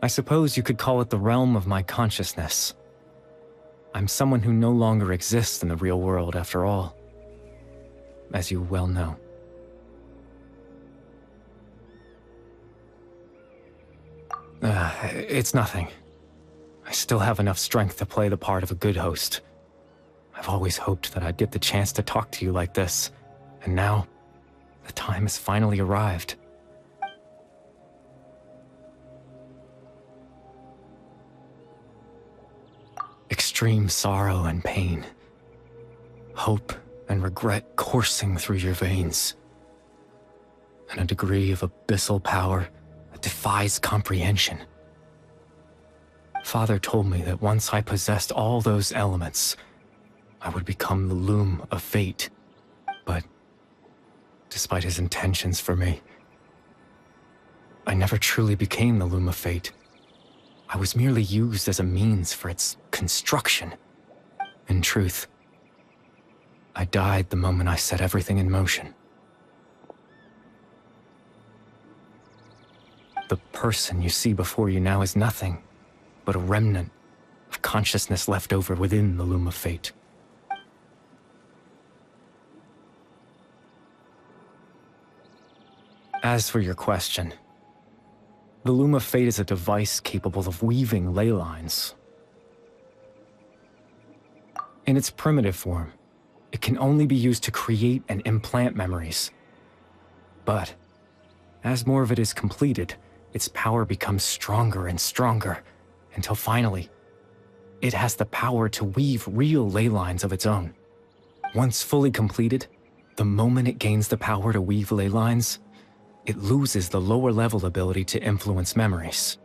I suppose you could call it the realm of my consciousness. I'm someone who no longer exists in the real world, after all, as you well know. It's nothing. I still have enough strength to play the part of a good host. I've always hoped that I'd get the chance to talk to you like this, and now, the time has finally arrived. Extreme sorrow and pain, hope and regret coursing through your veins, and a degree of abyssal power that defies comprehension. Father told me that once I possessed all those elements, I would become the loom of fate. But despite his intentions for me, I never truly became the loom of fate. I was merely used as a means for its construction. In truth, I died the moment I set everything in motion. The person you see before you now is nothing but a remnant of consciousness left over within the loom of fate. As for your question, the Loom of Fate is a device capable of weaving ley lines. In its primitive form, it can only be used to create and implant memories. But, as more of it is completed, its power becomes stronger and stronger, until finally, it has the power to weave real ley lines of its own. Once fully completed, the moment it gains the power to weave ley lines, it loses the lower-level ability to influence memories,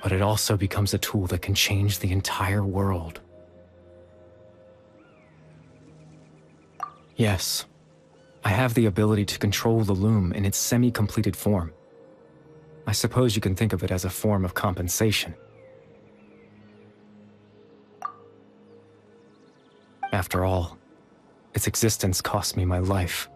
but it also becomes a tool that can change the entire world. Yes, I have the ability to control the loom in its semi-completed form. I suppose you can think of it as a form of compensation. After all, its existence cost me my life.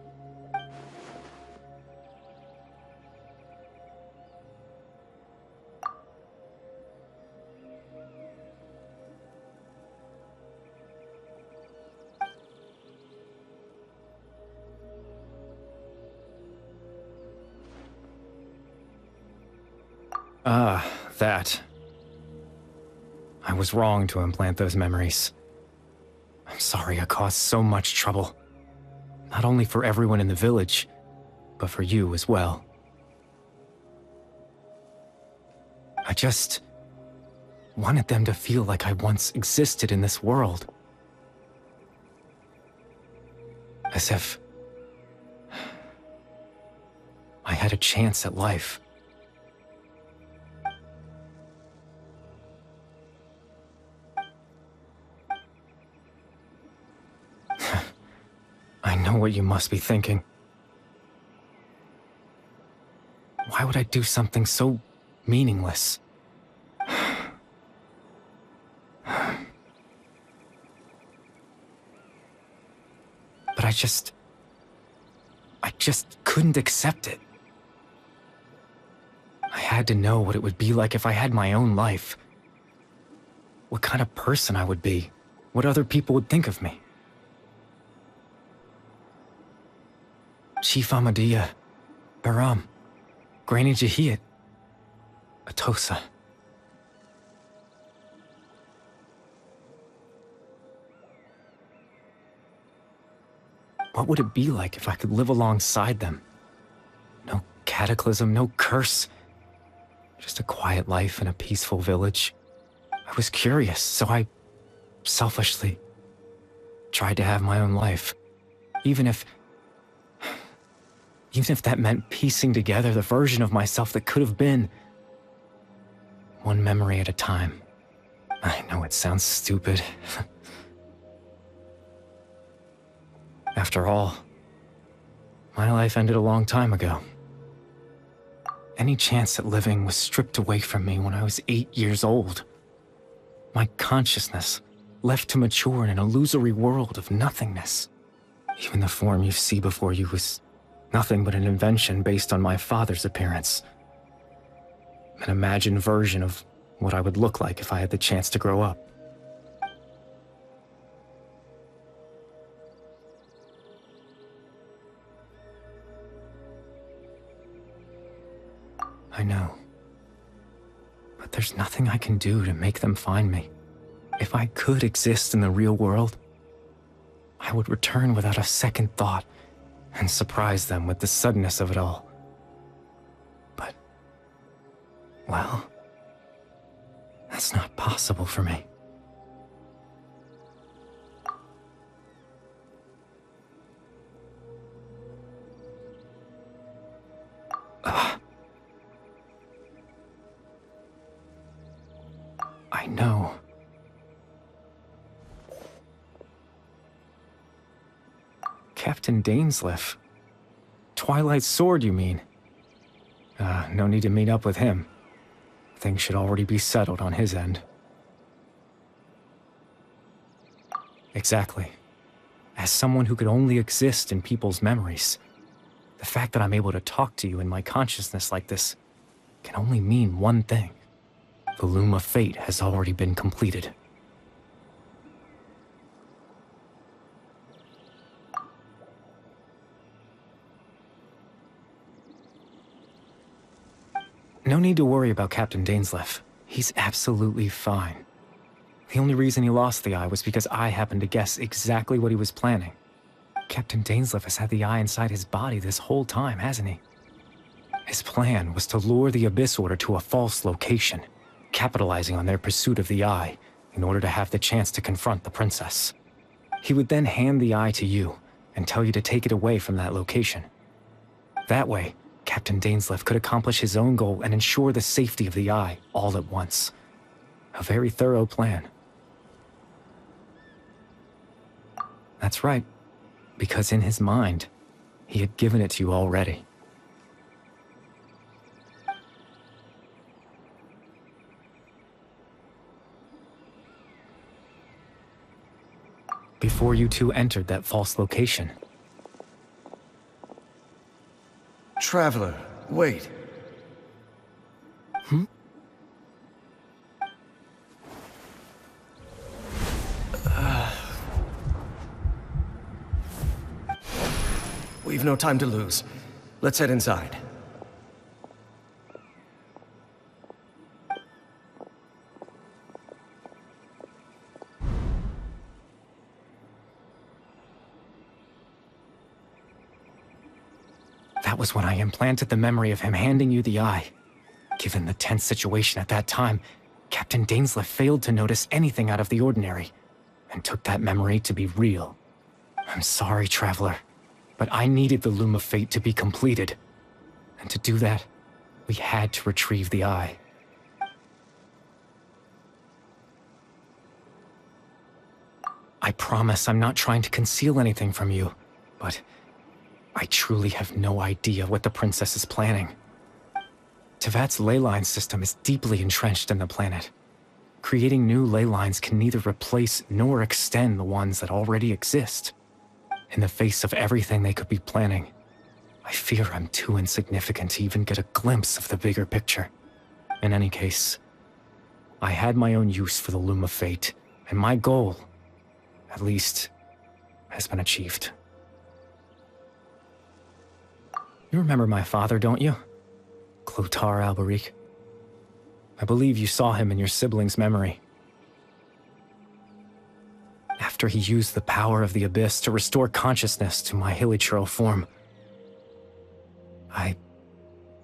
Ah, that. I was wrong to implant those memories. I'm sorry I caused so much trouble. Not only for everyone in the village, but for you as well. I just wanted them to feel like I once existed in this world. As if I had a chance at life. I know what you must be thinking. Why would I do something so meaningless? But I just couldn't accept it. I had to know what it would be like if I had my own life. What kind of person I would be. What other people would think of me. Chief Ahmadiyya, Baram, Granny Jahiyat, Atosa. What would it be like if I could live alongside them? No cataclysm, no curse. Just a quiet life in a peaceful village. I was curious, so I selfishly tried to have my own life. Even if that meant piecing together the version of myself that could have been. One memory at a time. I know it sounds stupid. After all, my life ended a long time ago. Any chance at living was stripped away from me when I was 8 years old. My consciousness left to mature in an illusory world of nothingness. Even the form you see before you was nothing but an invention based on my father's appearance. An imagined version of what I would look like if I had the chance to grow up. I know. But there's nothing I can do to make them find me. If I could exist in the real world, I would return without a second thought and surprise them with the suddenness of it all. But, well, that's not possible for me. I know. Captain Dainsleif. Twilight's sword, you mean? No need to meet up with him. Things should already be settled on his end. Exactly. As someone who could only exist in people's memories, the fact that I'm able to talk to you in my consciousness like this can only mean one thing. The loom of fate has already been completed. No need to worry about Captain Dainsleif. He's absolutely fine. The only reason he lost the eye was because I happened to guess exactly what he was planning. Captain Dainsleif has had the eye inside his body this whole time, hasn't he? His plan was to lure the Abyss Order to a false location, capitalizing on their pursuit of the eye in order to have the chance to confront the princess. He would then hand the eye to you and tell you to take it away from that location. That way, Captain Dainsleif could accomplish his own goal and ensure the safety of the eye all at once. A very thorough plan. That's right, because in his mind, he had given it to you already. before you two entered that false location. Traveler, wait. We've no time to lose. Let's head inside. That was when I implanted the memory of him handing you the eye. Given the tense situation at that time, Captain Dainsleif failed to notice anything out of the ordinary, and took that memory to be real. I'm sorry, Traveler, but I needed the Loom of Fate to be completed. And to do that, we had to retrieve the eye. I promise I'm not trying to conceal anything from you, but I truly have no idea what the Princess is planning. Tevat's ley line system is deeply entrenched in the planet. Creating new ley lines can neither replace nor extend the ones that already exist. In the face of everything they could be planning, I fear I'm too insignificant to even get a glimpse of the bigger picture. In any case, I had my own use for the Loom of Fate, and my goal, at least, has been achieved. You remember my father, don't you? Clotar Alberic. I believe you saw him in your sibling's memory. After he used the power of the Abyss to restore consciousness to my hilichurl form, I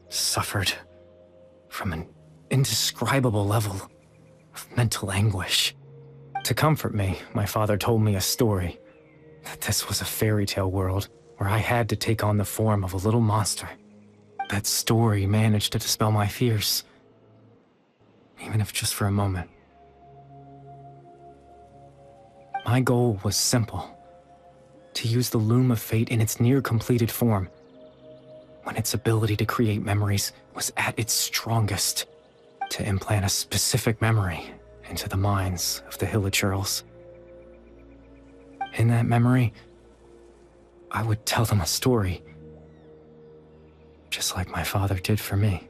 suffered from an indescribable level of mental anguish. To comfort me, my father told me a story, that this was a fairy tale world where I had to take on the form of a little monster. That story managed to dispel my fears, even if just for a moment. My goal was simple: to use the Loom of Fate in its near-completed form, when its ability to create memories was at its strongest, to implant a specific memory into the minds of the hilichurls. In that memory, I would tell them a story, just like my father did for me.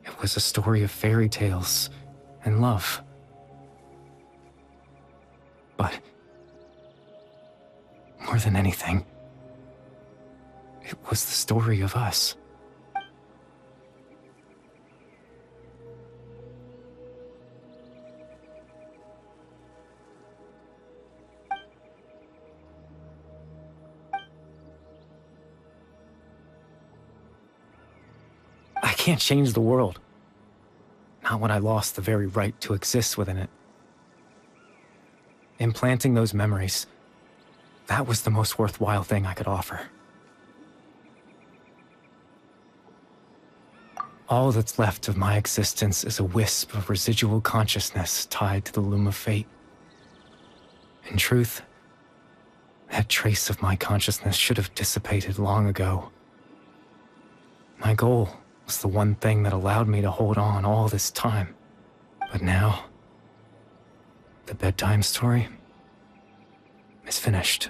It was a story of fairy tales and love. But more than anything, it was the story of us. I can't change the world. Not when I lost the very right to exist within it. Implanting those memories, that was the most worthwhile thing I could offer. All that's left of my existence is a wisp of residual consciousness tied to the Loom of Fate. In truth, that trace of my consciousness should have dissipated long ago. My goal was the one thing that allowed me to hold on all this time. But now, the Bedtime Story is finished.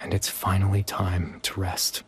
And it's finally time to rest.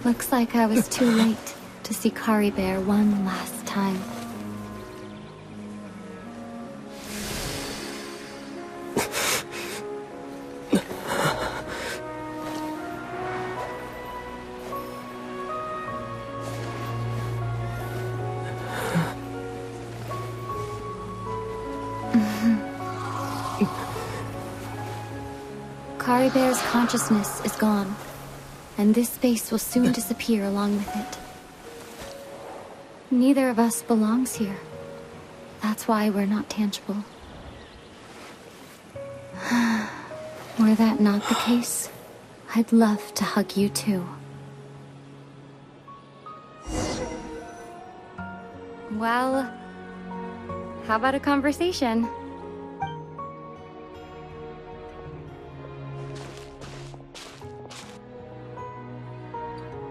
Looks like I was too late to see Kari Bear one last time. Karibear's consciousness is gone, and this space will soon disappear along with it. Neither of us belongs here. That's why we're not tangible. Were that not the case, I'd love to hug you too. Well, how about a conversation?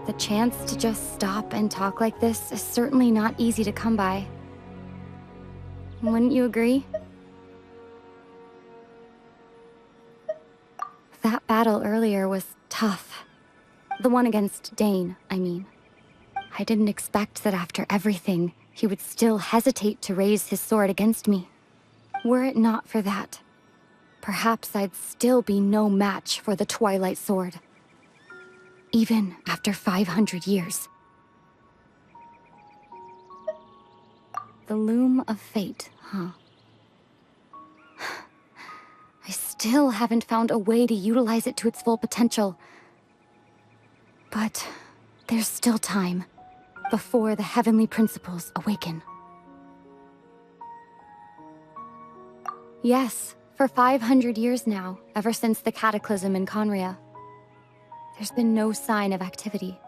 The chance to just stop and talk like this is certainly not easy to come by. Wouldn't you agree? That battle earlier was tough. The one against Dane, I mean. I didn't expect that after everything, he would still hesitate to raise his sword against me. Were it not for that, perhaps I'd still be no match for the Twilight Sword. Even after 500 years. The loom of fate, huh? I still haven't found a way to utilize it to its full potential. But there's still time before the heavenly principles awaken. Yes, for 500 years now, ever since the cataclysm in Conria. There's been no sign of activity.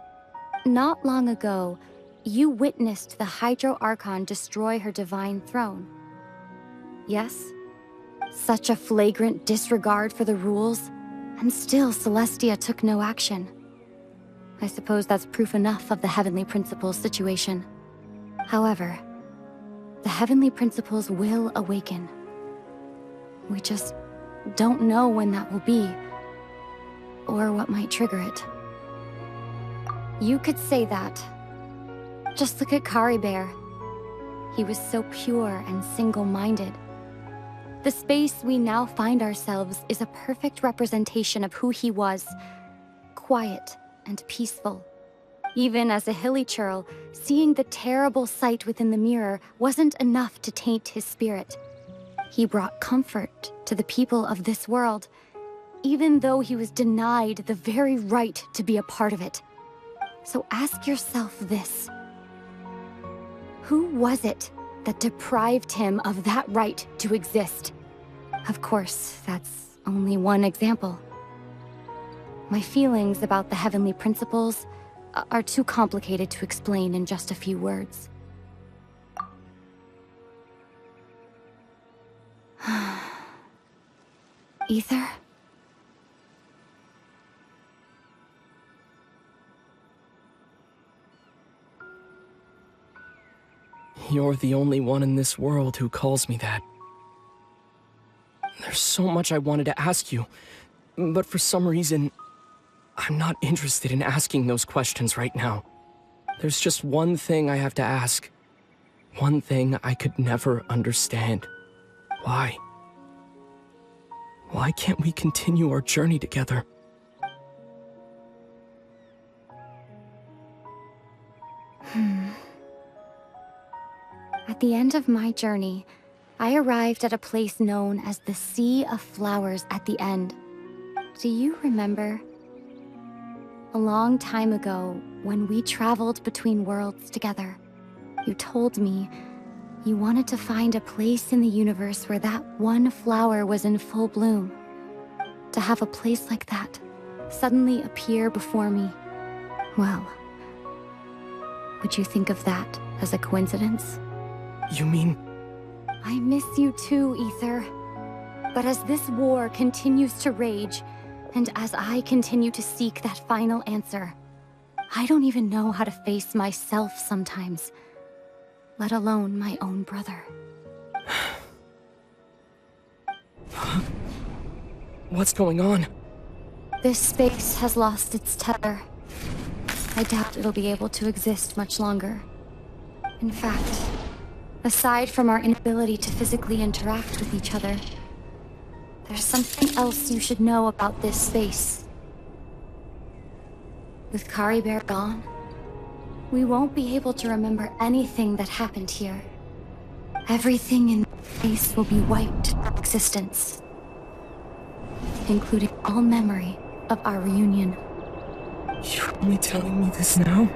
Not long ago, you witnessed the Hydro Archon destroy her divine throne. Yes? Such a flagrant disregard for the rules, and still Celestia took no action. I suppose that's proof enough of the Heavenly Principles situation. However, the Heavenly Principles will awaken. We just don't know when that will be, or what might trigger it. You could say that. Just look at Karibear. He was so pure and single-minded. The space we now find ourselves is a perfect representation of who he was. Quiet and peaceful. Even as a hilly churl, seeing the terrible sight within the mirror wasn't enough to taint his spirit. He brought comfort to the people of this world, even though he was denied the very right to be a part of it. So ask yourself this. Who was it that deprived him of that right to exist? Of course, that's only one example. My feelings about the Heavenly Principles are too complicated to explain in just a few words. Ether? You're the only one in this world who calls me that. There's so much I wanted to ask you, but for some reason, I'm not interested in asking those questions right now. There's just one thing I have to ask. One thing I could never understand. Why? Why can't we continue our journey together? At the end of my journey, I arrived at a place known as the Sea of Flowers at the end. Do you remember? A long time ago, when we traveled between worlds together, you told me you wanted to find a place in the universe where that one flower was in full bloom. To have a place like that suddenly appear before me, well, would you think of that as a coincidence? You mean... I miss you too, Ether. But as this war continues to rage, and as I continue to seek that final answer, I don't even know how to face myself sometimes, let alone my own brother. What's going on? This space has lost its tether. I doubt it'll be able to exist much longer. In fact, aside from our inability to physically interact with each other, there's something else you should know about this space. With Karibear gone, we won't be able to remember anything that happened here. Everything in space will be wiped from existence. including all memory of our reunion. You're only telling me this now?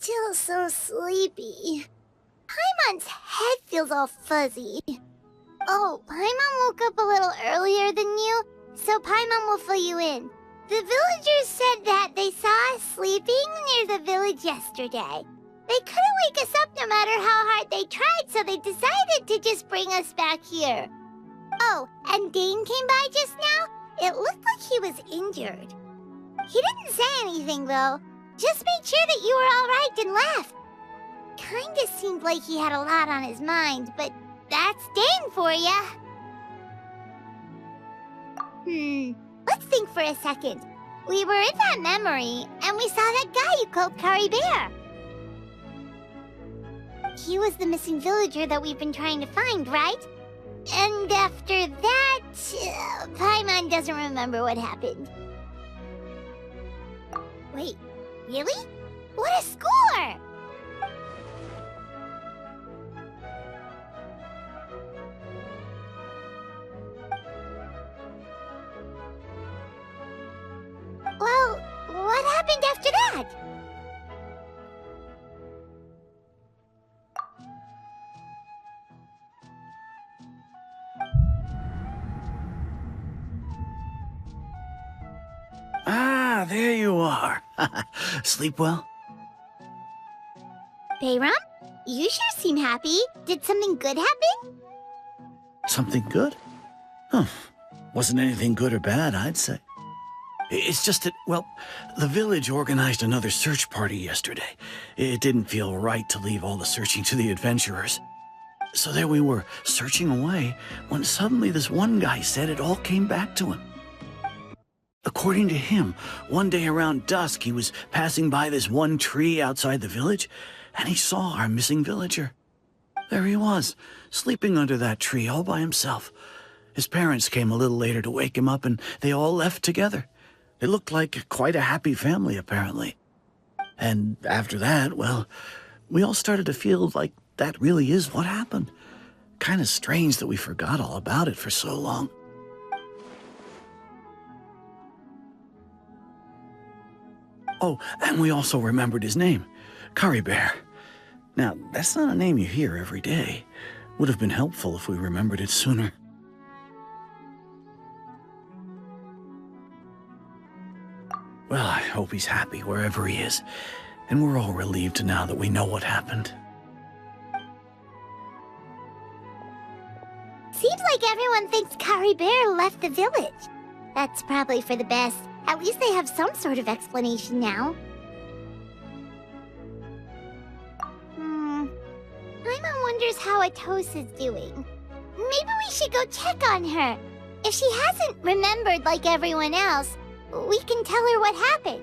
Still so sleepy. Paimon's head feels all fuzzy. Oh, Paimon woke up a little earlier than you, so Paimon will fill you in. The villagers said that they saw us sleeping near the village yesterday. They couldn't wake us up no matter how hard they tried, so they decided to just bring us back here. Oh, and Dane came by just now. It looked like he was injured. He didn't say anything, though. Just made sure that you were all right and left. Kinda seemed like he had a lot on his mind, but that's Dane for ya. Let's think for a second. We were in that memory, and we saw that guy you called Kari Bear. He was the missing villager that we've been trying to find, right? And after that, Paimon doesn't remember what happened. Wait, really? What a score! Well, what happened after that? Ah, there you are. Sleep well? Bayram? You sure seem happy. Did something good happen? Something good? Huh. Wasn't anything good or bad, I'd say. It's just that, well, the village organized another search party yesterday. It didn't feel right to leave all the searching to the adventurers. So there we were, searching away, when suddenly this one guy said it all came back to him. According to him, one day around dusk, he was passing by this one tree outside the village, and he saw our missing villager. There he was, sleeping under that tree all by himself. His parents came a little later to wake him up, and they all left together. It looked like quite a happy family, apparently. And after that, well, we all started to feel like that really is what happened. Kind of strange that we forgot all about it for so long. Oh, and we also remembered his name, Kari Bear. Now, that's not a name you hear every day. Would have been helpful if we remembered it sooner. Well, I hope he's happy wherever he is, and we're all relieved now that we know what happened. Seems like everyone thinks Kari Bear left the village. That's probably for the best. At least they have some sort of explanation now. Paimon wonders how Atos is doing. Maybe we should go check on her. If she hasn't remembered like everyone else, we can tell her what happened.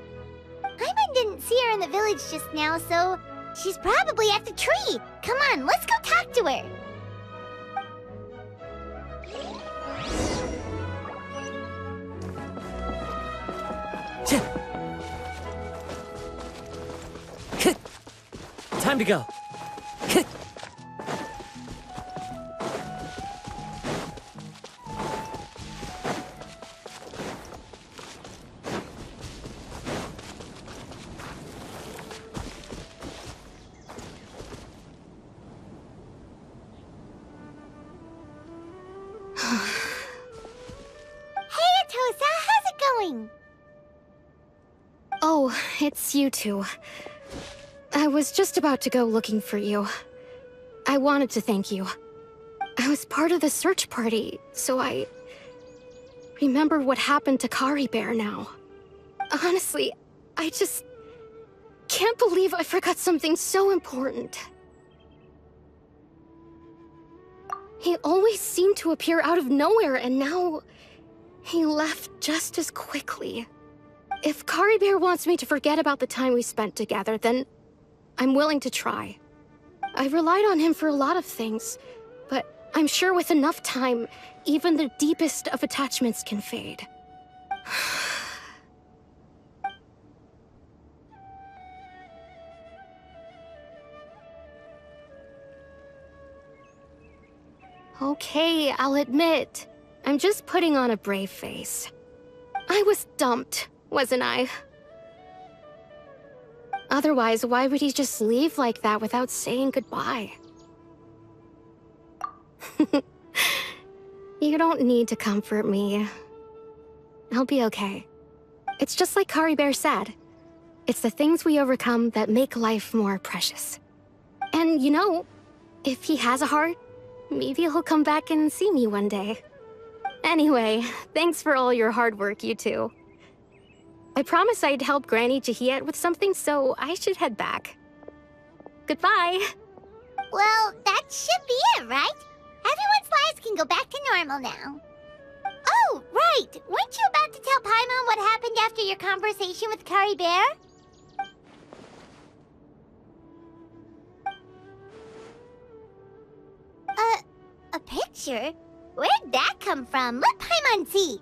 Paimon didn't see her in the village just now, so she's probably at the tree. Come on, let's go talk to her. Time to go. Oh, it's you two. I was just about to go looking for you. I wanted to thank you. I was part of the search party, so I remember what happened to Kari Bear now. Honestly, I just can't believe I forgot something so important. He always seemed to appear out of nowhere, and now he left just as quickly. If Kari Bear wants me to forget about the time we spent together, then I'm willing to try. I relied on him for a lot of things, but I'm sure with enough time, even the deepest of attachments can fade. Okay, I'll admit, I'm just putting on a brave face. I was dumped, wasn't I? Otherwise, why would he just leave like that without saying goodbye? You don't need to comfort me. I'll be okay. It's just like Kari Bear said. It's the things we overcome that make life more precious. And you know, if he has a heart, maybe he'll come back and see me one day. Anyway, thanks for all your hard work, you two. I promised I'd help Granny Jahiet with something, so I should head back. Goodbye. Well, that should be it, right? Everyone's lives can go back to normal now. Oh, right! Weren't you about to tell Paimon what happened after your conversation with Kari Bear? A picture? Where'd that come from? Let Paimon see.